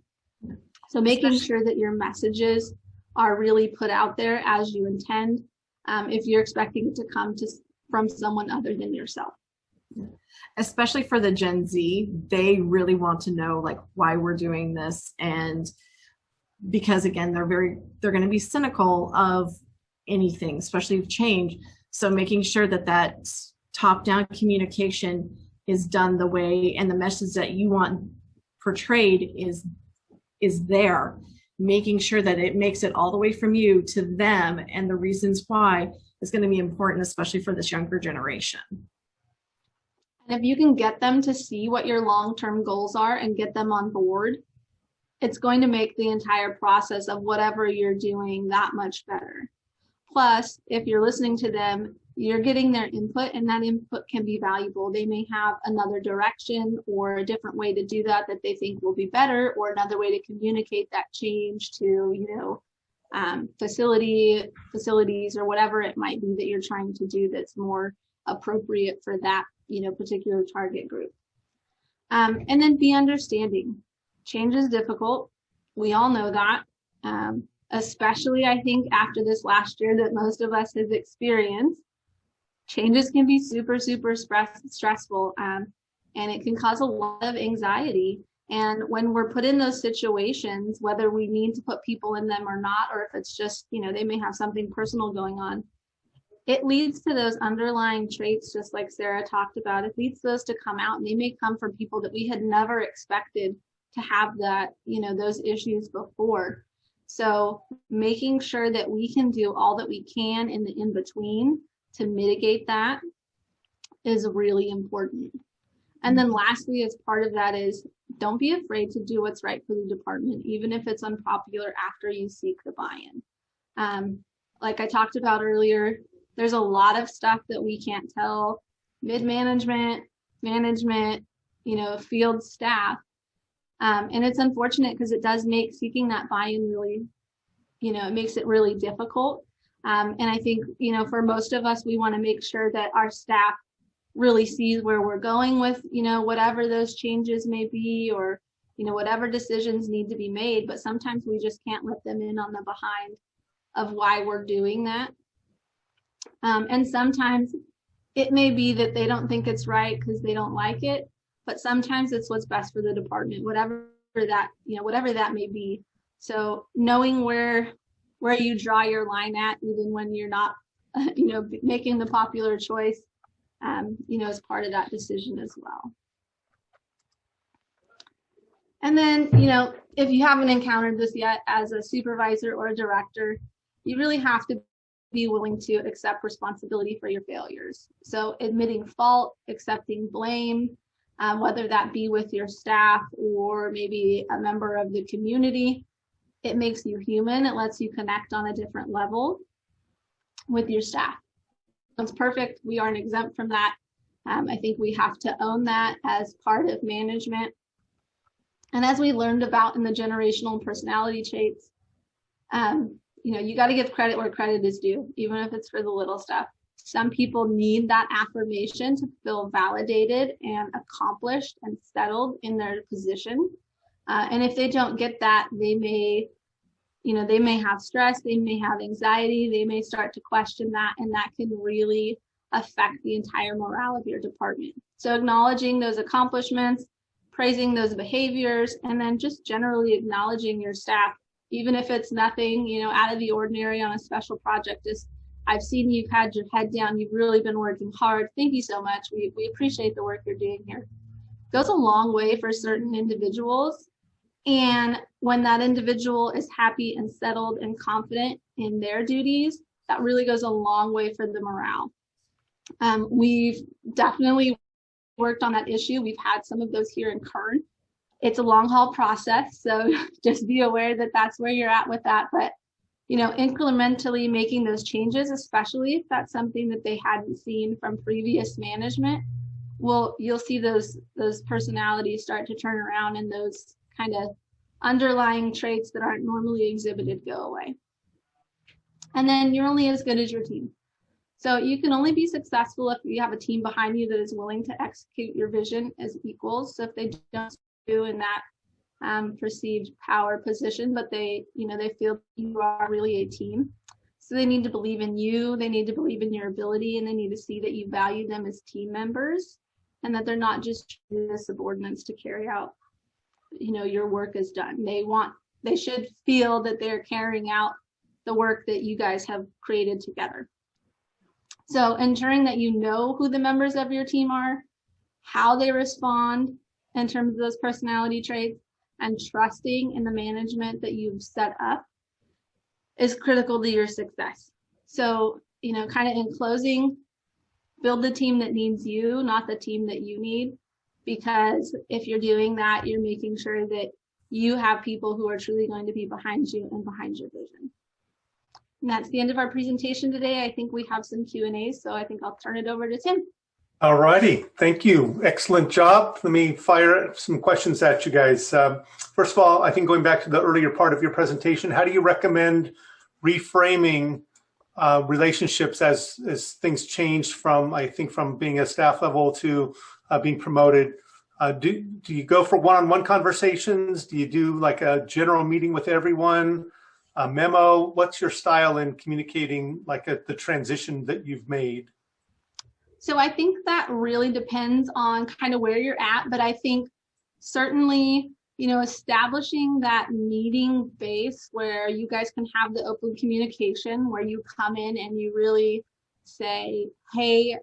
So making sure that your messages are really put out there as you intend, if you're expecting it to come from someone other than yourself. Especially for the Gen Z, they really want to know why we're doing this, and because again, they're going to be cynical of anything, especially change. So making sure that top-down communication is done the way, and the message that you want portrayed is there. Making sure that it makes it all the way from you to them, and the reasons why is going to be important, especially for this younger generation. And if you can get them to see what your long-term goals are and get them on board, it's going to make the entire process of whatever you're doing that much better. Plus, if you're listening to them, you're getting their input, and that input can be valuable. They may have another direction or a different way to do that they think will be better, or another way to communicate that change to, facilities or whatever it might be that you're trying to do that's more appropriate for that, particular target group. And then be understanding. Change is difficult. We all know that. Especially, I think, after this last year that most of us have experienced. Changes can be super, super stressful, and it can cause a lot of anxiety. And when we're put in those situations, whether we need to put people in them or not, or if it's just, they may have something personal going on, it leads to those underlying traits, just like Sarah talked about. It leads those to come out, and they may come from people that we had never expected to have that, those issues before. So making sure that we can do all that we can in the in-between to mitigate that is really important. And then lastly, as part of that is, don't be afraid to do what's right for the department, even if it's unpopular after you seek the buy-in. Like I talked about earlier, there's a lot of stuff that we can't tell mid-management, management, field staff. And it's unfortunate because it does make seeking that buy-in really, it makes it really difficult. And I think, for most of us, we want to make sure that our staff really sees where we're going with, whatever those changes may be, or, whatever decisions need to be made. But sometimes we just can't let them in on the behind of why we're doing that. And sometimes it may be that they don't think it's right because they don't like it, but sometimes it's what's best for the department, whatever that may be. So knowing where you draw your line at, even when you're not, making the popular choice, is part of that decision as well. And then, if you haven't encountered this yet as a supervisor or a director, you really have to be willing to accept responsibility for your failures. So admitting fault, accepting blame, whether that be with your staff or maybe a member of the community, it makes you human. It lets you connect on a different level with your staff. It's perfect. We aren't exempt from that. I think we have to own that as part of management. And as we learned about in the generational personality traits, you got to give credit where credit is due, even if it's for the little stuff. Some people need that affirmation to feel validated and accomplished and settled in their position. And if they don't get that, they may have stress, they may have anxiety, they may start to question that, and that can really affect the entire morale of your department. So acknowledging those accomplishments, praising those behaviors, and then just generally acknowledging your staff, even if it's nothing, out of the ordinary on a special project. I've seen you've had your head down, you've really been working hard. Thank you so much. We appreciate the work you're doing here. It goes a long way for certain individuals. And when that individual is happy and settled and confident in their duties, that really goes a long way for the morale. We've definitely worked on that issue. We've had some of those here in Kern. It's a long haul process, so just be aware that that's where you're at with that. But incrementally making those changes, especially if that's something that they hadn't seen from previous management, you'll see those personalities start to turn around, and those kind of underlying traits that aren't normally exhibited go away. And then you're only as good as your team. So you can only be successful if you have a team behind you that is willing to execute your vision as equals. So if they don't do in that perceived power position, but they feel you are really a team. So they need to believe in you, they need to believe in your ability, and they need to see that you value them as team members, and that they're not just the subordinates to carry out your work is done. They should feel that they're carrying out the work that you guys have created together. So ensuring that you know who the members of your team are, how they respond in terms of those personality traits, and trusting in the management that you've set up is critical to your success. So, kind of in closing, build the team that needs you, not the team that you need. Because if you're doing that, you're making sure that you have people who are truly going to be behind you and behind your vision. And that's the end of our presentation today. I think we have some Q&As, so I think I'll turn it over to Tim. All righty, thank you. Excellent job. Let me fire some questions at you guys. First of all, I think going back to the earlier part of your presentation, how do you recommend reframing relationships as things change from being a staff level to being promoted? Do you go for one-on-one conversations? Do you do like a general meeting with everyone? A memo? What's your style in communicating the transition that you've made? So I think that really depends on kind of where you're at, but I think certainly, establishing that meeting base where you guys can have the open communication, where you come in and you really say, hey,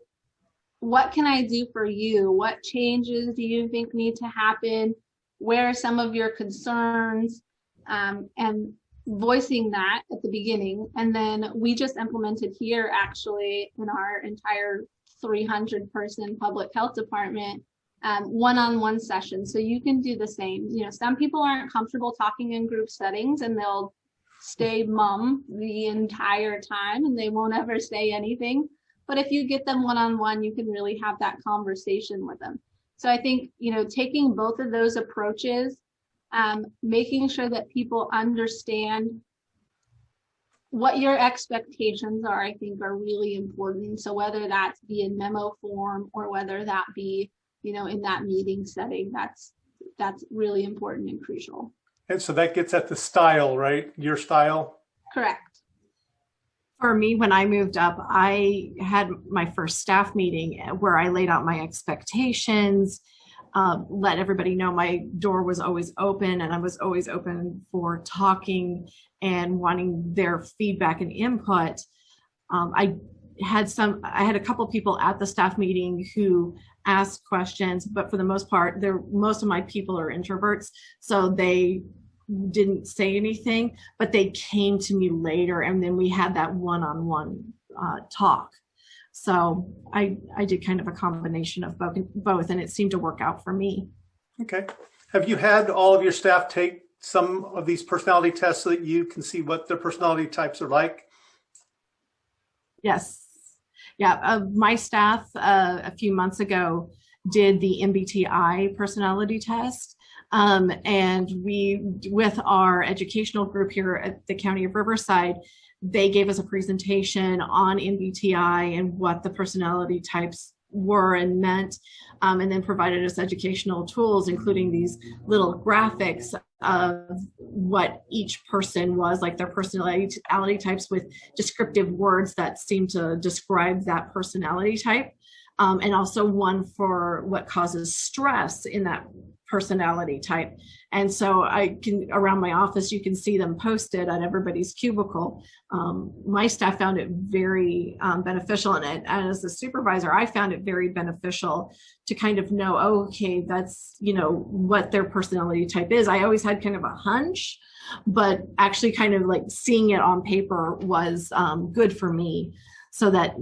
what can I do for you? What changes do you think need to happen? Where are some of your concerns? And voicing that at the beginning. And then we just implemented here actually in our entire 300-person public health department, one-on-one sessions. So you can do the same. Some people aren't comfortable talking in group settings and they'll stay mum the entire time and they won't ever say anything. But if you get them one-on-one, you can really have that conversation with them. So I think, taking both of those approaches, making sure that people understand what your expectations are, I think are really important. So whether that's be in memo form or whether that be, in that meeting setting, that's really important and crucial. And so that gets at the style, right? Your style? Correct. For me, when I moved up, I had my first staff meeting where I laid out my expectations, let everybody know my door was always open and I was always open for talking and wanting their feedback and input. I had a couple people at the staff meeting who asked questions, but for the most part, most of my people are introverts, so they didn't say anything, but they came to me later and then we had that one-on-one talk. So I did kind of a combination of both, and it seemed to work out for me. Okay. Have you had all of your staff take some of these personality tests so that you can see what their personality types are like? Yes. Yeah. My staff a few months ago did the MBTI personality test. And we, with our educational group here at the County of Riverside, they gave us a presentation on MBTI and what the personality types were and meant, and then provided us educational tools, including these little graphics of what each person was, like their personality types with descriptive words that seem to describe that personality type, and also one for what causes stress in that personality type. And so I can, around my office, you can see them posted at everybody's cubicle. My staff found it very beneficial. And as a supervisor, I found it very beneficial to kind of know, oh, okay, that's, you know, what their personality type is. I always had kind of a hunch, but actually kind of like seeing it on paper was good for me, so that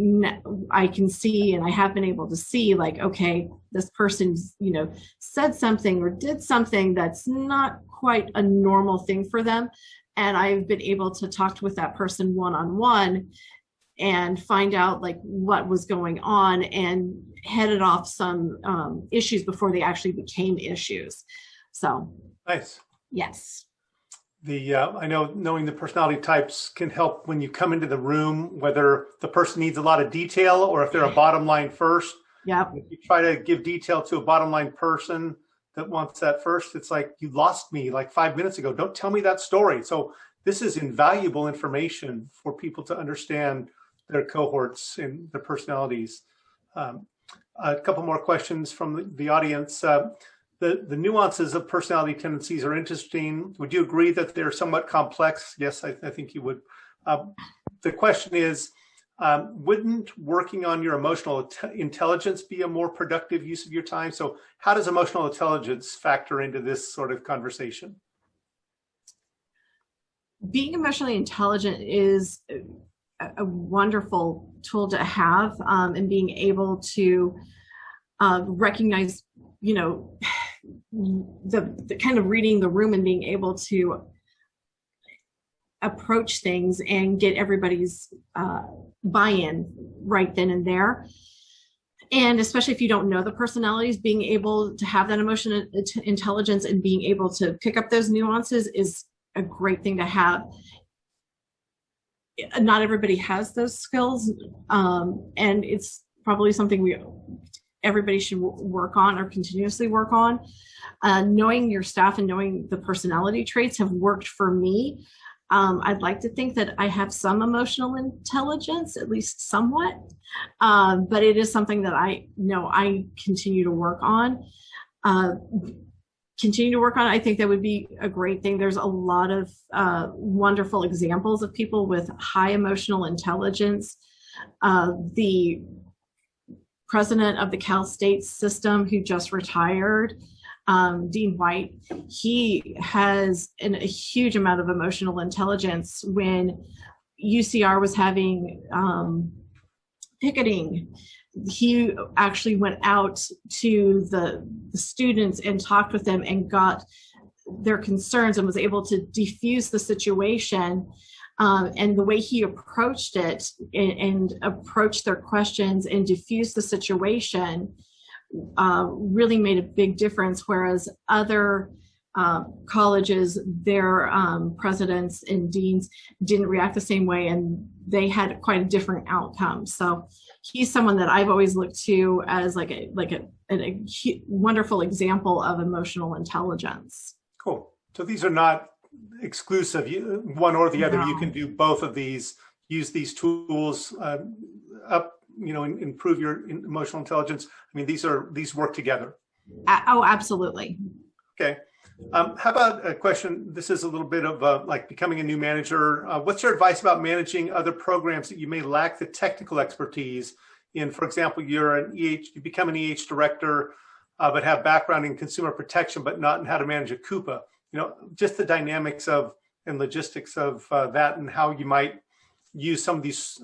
I can see, and I have been able to see, like, okay, this person's, you know, said something or did something that's not quite a normal thing for them. And I've been able to talk with that person one-on-one and find out like what was going on and headed off some issues before they actually became issues. So, nice. Yes. I know knowing the personality types can help when you come into the room, whether the person needs a lot of detail or if they're a bottom line first. Yeah. If you try to give detail to a bottom line person that wants that first, it's like, you lost me like 5 minutes ago. Don't tell me that story. So this is invaluable information for people to understand their cohorts and their personalities. A couple more questions from the audience. The nuances of personality tendencies are interesting. Would you agree that they're somewhat complex? Yes, I think you would. The question is, wouldn't working on your emotional intelligence be a more productive use of your time? So how does emotional intelligence factor into this sort of conversation? Being emotionally intelligent is a wonderful tool to have, and being able to recognize, you know, the kind of reading the room and being able to approach things and get everybody's buy-in right then and there. And especially if you don't know the personalities, being able to have that emotional intelligence and being able to pick up those nuances is a great thing to have. Not everybody has those skills, and it's probably something everybody should work on or continuously work on. Knowing your staff and knowing the personality traits have worked for me. I'd like to think that I have some emotional intelligence, at least somewhat, but it is something that I know I continue to work on. I think that would be a great thing. There's a lot of wonderful examples of people with high emotional intelligence. The president of the Cal State system, who just retired, Dean White, he has a huge amount of emotional intelligence. When UCR was having picketing, he actually went out to the students and talked with them and got their concerns and was able to defuse the situation. And the way he approached it and approached their questions and diffused the situation really made a big difference. Whereas other colleges, their presidents and deans didn't react the same way, and they had quite a different outcome. So he's someone that I've always looked to as like a wonderful example of emotional intelligence. Cool. So these are not exclusive, one or the other. No. You can do both of these, use these tools improve your emotional intelligence. I mean, these work together. Oh, absolutely. Okay. How about a question? This is a little bit of like becoming a new manager. What's your advice about managing other programs that you may lack the technical expertise in? For example, you become an EH director, but have background in consumer protection, but not in how to manage a Coupa. You know, just the dynamics of and logistics of that, and how you might use some of these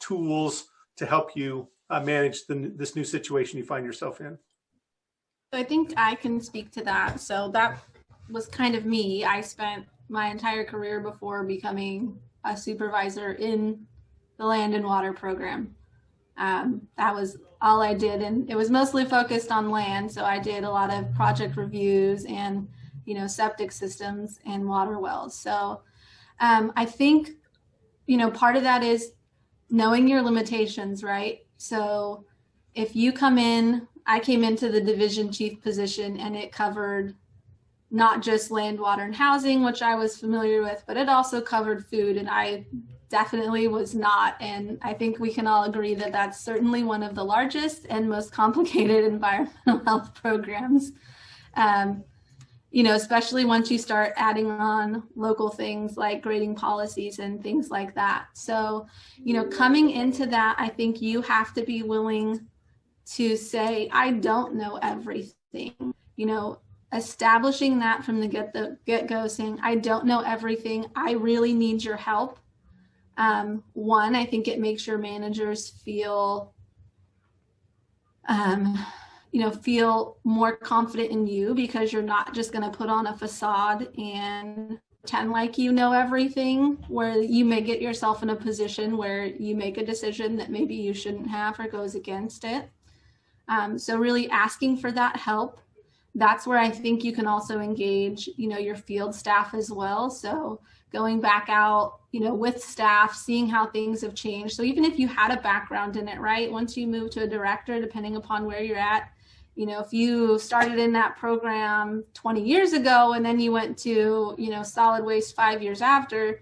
tools to help you manage this new situation you find yourself in. So I think I can speak to that. So that was kind of me. I spent my entire career before becoming a supervisor in the land and water program. That was all I did, and it was mostly focused on land. So I did a lot of project reviews and, septic systems and water wells. So I think, part of that is knowing your limitations, right? So if you come in, I came into the division chief position and it covered not just land, water, and housing, which I was familiar with, but it also covered food, and I definitely was not. And I think we can all agree that that's certainly one of the largest and most complicated environmental health programs. You know, especially once you start adding on local things like grading policies and things like that. So, you know, coming into that, I think you have to be willing to say, I don't know everything. You know, establishing that from the get-go, saying, I don't know everything. I really need your help. One, I think it makes your managers feel, you know, feel more confident in you, because you're not just going to put on a facade and pretend like you know everything, where you may get yourself in a position where you make a decision that maybe you shouldn't have or goes against it. So really asking for that help. That's where I think you can also engage, you know, your field staff as well. So going back out, you know, with staff, seeing how things have changed. So even if you had a background in it, right, once you move to a director, depending upon where you're at, you know, if you started in that program 20 years ago and then you went to, you know, solid waste 5 years after,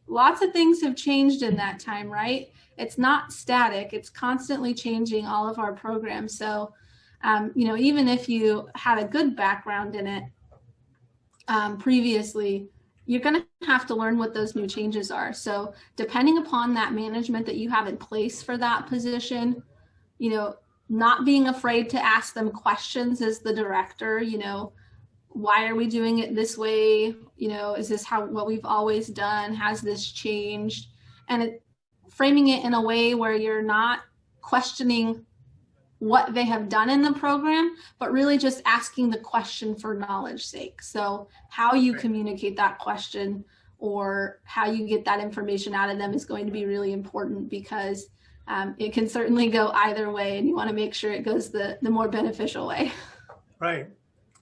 lots of things have changed in that time, right? It's not static, it's constantly changing, all of our programs. So, you know, even if you had a good background in it previously, you're going to have to learn what those new changes are. So depending upon that management that you have in place for that position, you know, not being afraid to ask them questions as the director, you know, why are we doing it this way? You know, is this what we've always done? Has this changed? And framing it in a way where you're not questioning what they have done in the program, but really just asking the question for knowledge's sake. So how you communicate that question or how you get that information out of them is going to be really important, because it can certainly go either way, and you want to make sure it goes the more beneficial way. Right.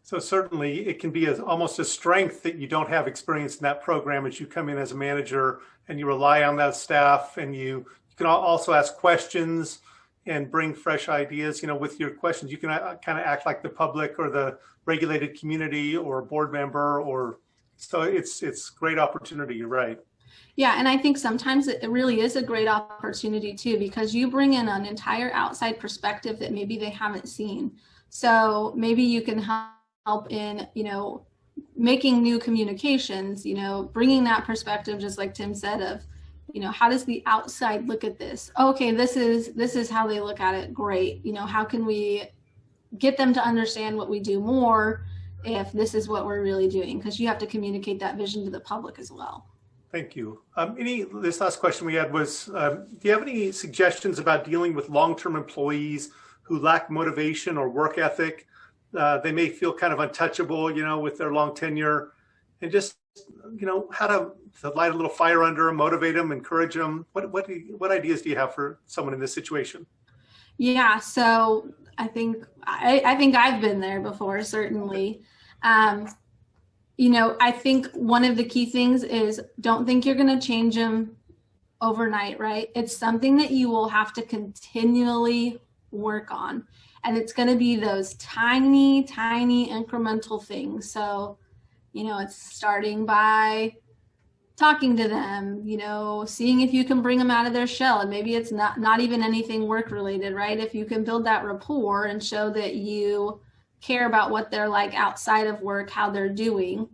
So certainly it can be almost a strength that you don't have experience in that program as you come in as a manager and you rely on that staff, and you can also ask questions and bring fresh ideas. You know, with your questions, you can kind of act like the public or the regulated community or a board member, or so it's great opportunity. You're right. Yeah, and I think sometimes it really is a great opportunity too, because you bring in an entire outside perspective that maybe they haven't seen. So maybe you can help in, you know, making new communications, you know, bringing that perspective, just like Tim said, of, you know, how does the outside look at this? Okay, this is how they look at it. Great. You know, how can we get them to understand what we do more if this is what we're really doing? Because you have to communicate that vision to the public as well. Thank you. This last question we had was, do you have any suggestions about dealing with long-term employees who lack motivation or work ethic? They may feel kind of untouchable, you know, with their long tenure, and just, you know, how to light a little fire under them, motivate them, encourage them. What ideas do you have for someone in this situation? Yeah, so I think I've been there before, certainly. You know, I think one of the key things is, don't think you're going to change them overnight, right? It's something that you will have to continually work on. And it's going to be those tiny, tiny incremental things. So, you know, it's starting by talking to them, you know, seeing if you can bring them out of their shell. And maybe it's not even anything work related, right? If you can build that rapport and show that you care about what they're like outside of work, how they're doing,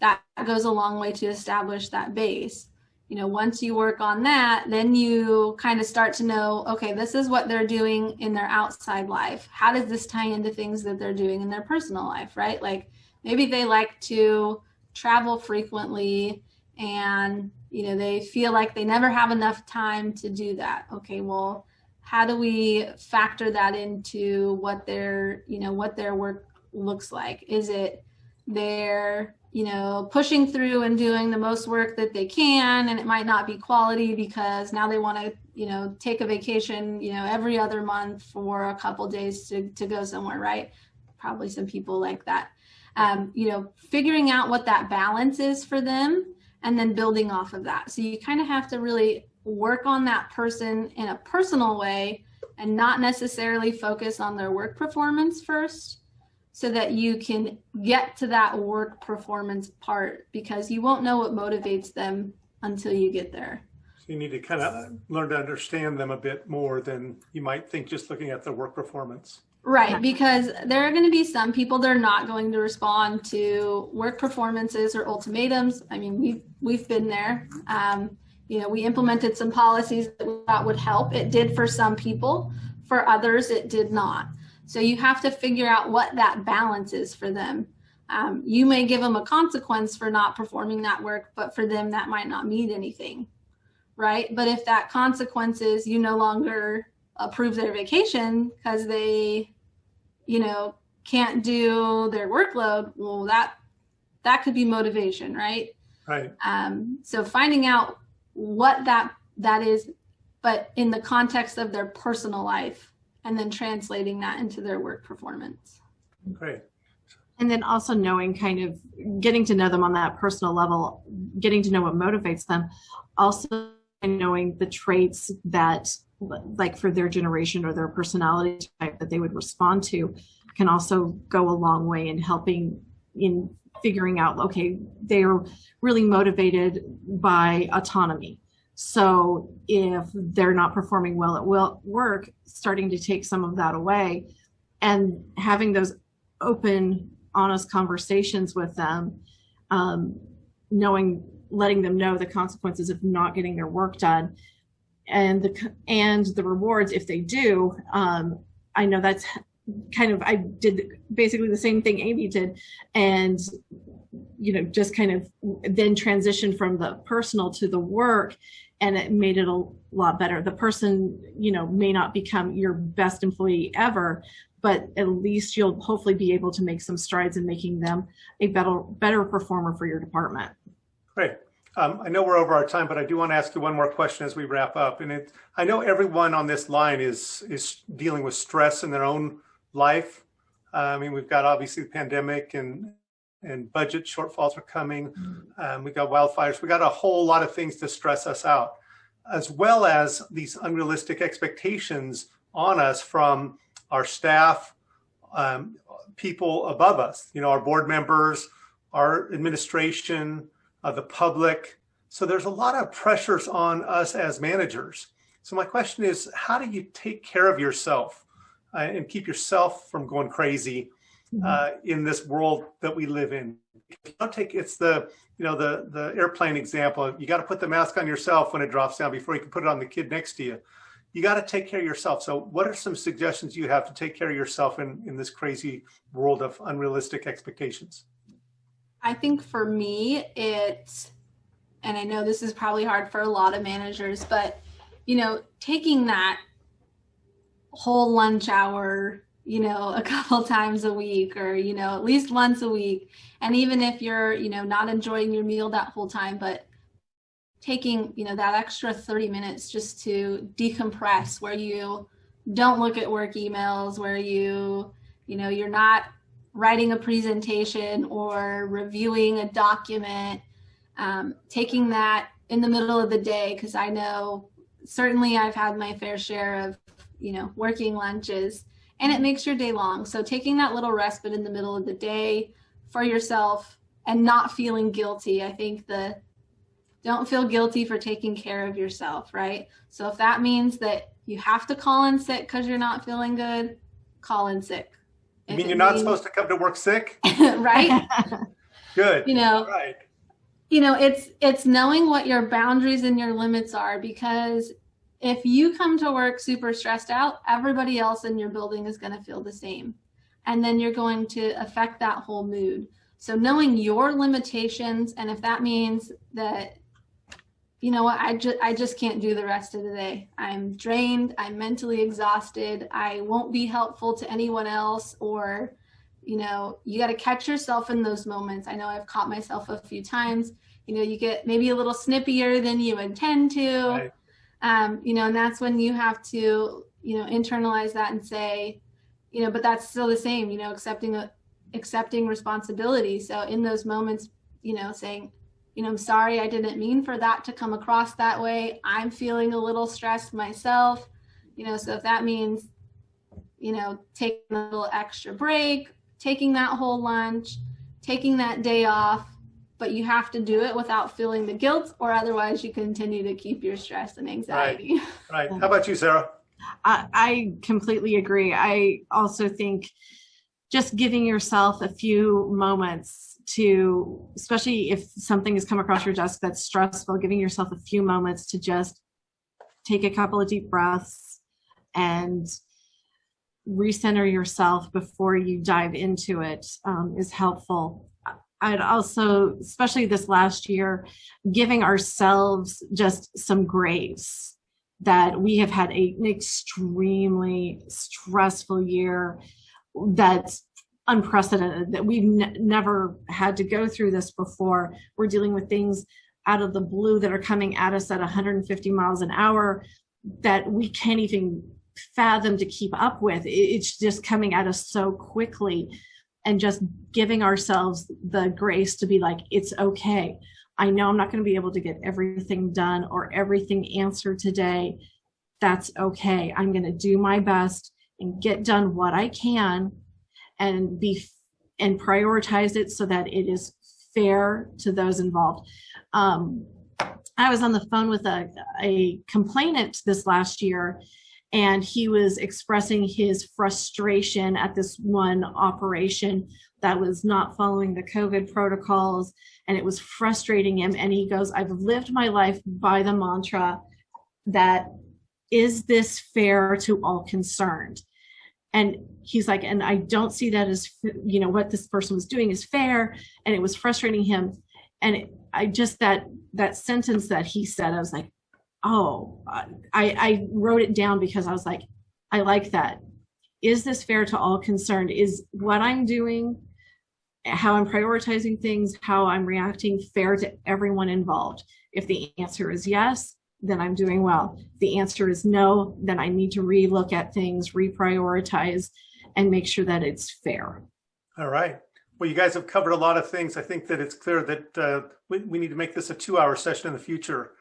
that goes a long way to establish that base. You know, once you work on that, then you kind of start to know, okay, this is what they're doing in their outside life. How does this tie into things that they're doing in their personal life, right? Like maybe they like to travel frequently and, you know, they feel like they never have enough time to do that. Okay, well, how do we factor that into what their work looks like? Is it they're, you know, pushing through and doing the most work that they can, and it might not be quality because now they want to, you know, take a vacation, you know, every other month for a couple days to go somewhere, right? Probably some people like that. You know, figuring out what that balance is for them and then building off of that. So you kind of have to really work on that person in a personal way, and not necessarily focus on their work performance first, so that you can get to that work performance part, because you won't know what motivates them until you get there. So you need to kind of learn to understand them a bit more than you might think just looking at their work performance. Right, because there are going to be some people that are not going to respond to work performances or ultimatums. I mean, we've been there. You know, we implemented some policies that we thought would help. It did for some people. For others, it did not. So you have to figure out what that balance is for them. You may give them a consequence for not performing that work, but for them, that might not mean anything, right? But if that consequence is you no longer approve their vacation because they, you know, can't do their workload, well, that could be motivation, right? Right. So finding out what that is, but in the context of their personal life, and then translating that into their work performance. Great. And then also knowing, kind of getting to know them on that personal level, getting to know what motivates them, also knowing the traits that, like for their generation or their personality type, that they would respond to, can also go a long way in helping in figuring out, okay, they're really motivated by autonomy. So if they're not performing well at work, starting to take some of that away and having those open, honest conversations with them, letting them know the consequences of not getting their work done, and the rewards if they do. I know that's kind of, I did basically the same thing Amy did, and you know, just kind of then transition from the personal to the work, and it made it a lot better. The person, you know, may not become your best employee ever, but at least you'll hopefully be able to make some strides in making them a better performer for your department. Great. I know we're over our time, but I do want to ask you one more question as we wrap up. And I know everyone on this line is dealing with stress in their own life. I mean, we've got obviously the pandemic and budget shortfalls are coming. We got wildfires. We got a whole lot of things to stress us out, as well as these unrealistic expectations on us from our staff, people above us, you know, our board members, our administration, the public. So there's a lot of pressures on us as managers. So my question is, how do you take care of yourself and keep yourself from going crazy in this world that we live in? It's the airplane example. You got to put the mask on yourself when it drops down before you can put it on the kid next to you. You got to take care of yourself. So what are some suggestions you have to take care of yourself in this crazy world of unrealistic expectations? I think for me, and I know this is probably hard for a lot of managers, but, you know, taking that whole lunch hour, you know, a couple times a week, or, you know, at least once a week. And even if you're, you know, not enjoying your meal that whole time, but taking, you know, that extra 30 minutes just to decompress, where you don't look at work emails, where you know, you're not writing a presentation or reviewing a document, taking that in the middle of the day, because I know certainly I've had my fair share of, you know, working lunches, and it makes your day long. So taking that little respite in the middle of the day for yourself and not feeling guilty. I think don't feel guilty for taking care of yourself, right? So if that means that you have to call in sick because you're not feeling good, call in sick. You mean you're not supposed to come to work sick? Right? Good. You know, right. You know, it's knowing what your boundaries and your limits are, because if you come to work super stressed out, everybody else in your building is going to feel the same. And then you're going to affect that whole mood. So knowing your limitations, and if that means that, you know what, I just can't do the rest of the day. I'm drained, I'm mentally exhausted, I won't be helpful to anyone else, or, you know, you got to catch yourself in those moments. I know I've caught myself a few times. You know, you get maybe a little snippier than you intend to. Right. You know, and that's when you have to, you know, internalize that and say, you know, but that's still the same, you know, accepting responsibility. So in those moments, you know, saying, you know, I'm sorry, I didn't mean for that to come across that way. I'm feeling a little stressed myself. So if that means, taking a little extra break, taking that whole lunch, taking that day off, but you have to do it without feeling the guilt, or otherwise you continue to keep your stress and anxiety. Right. How about you, Sarah? I completely agree. I also think just giving yourself a few moments to, especially if something has come across your desk that's stressful, giving yourself a few moments to just take a couple of deep breaths and recenter yourself before you dive into it is helpful. I'd also, especially this last year, giving ourselves just some grace that we have had an extremely stressful year that's unprecedented, that we've never had to go through this before. We're dealing with things out of the blue that are coming at us at 150 miles an hour that we can't even fathom to keep up with. It's just coming at us so quickly, and just giving ourselves the grace to be like, it's okay. I know I'm not going to be able to get everything done or everything answered today. That's okay. I'm going to do my best and get done what I can and prioritize it so that it is fair to those involved. I was on the phone with a complainant this last year, and he was expressing his frustration at this one operation that was not following the COVID protocols, and it was frustrating him. And he goes, I've lived my life by the mantra that, is this fair to all concerned? And he's like, and I don't see that as, what this person was doing is fair. And it was frustrating him. And that sentence that he said, I was like, oh, I wrote it down because I was like, I like that. Is this fair to all concerned? Is what I'm doing, how I'm prioritizing things, how I'm reacting, fair to everyone involved? If the answer is yes, then I'm doing well. If the answer is no, then I need to relook at things, reprioritize, and make sure that it's fair. All right. Well, you guys have covered a lot of things. I think that it's clear that we need to make this a 2-hour session in the future.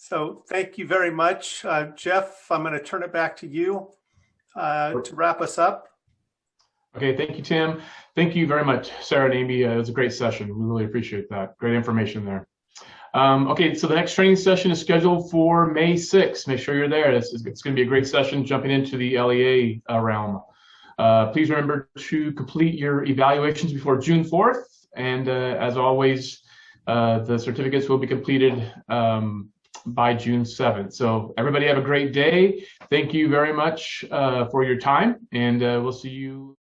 So thank you very much. Jeff, I'm going to turn it back to you to wrap us up. Okay, thank you, Tim. Thank you very much, Sarah and Amy. It was a great session. We really appreciate that. Great information there. Okay, so the next training session is scheduled for May 6th. Make sure you're there. It's going to be a great session jumping into the LEA realm. Please remember to complete your evaluations before June 4th. And as always, the certificates will be completed by June 7th. So everybody have a great day. Thank you very much for your time, and we'll see you.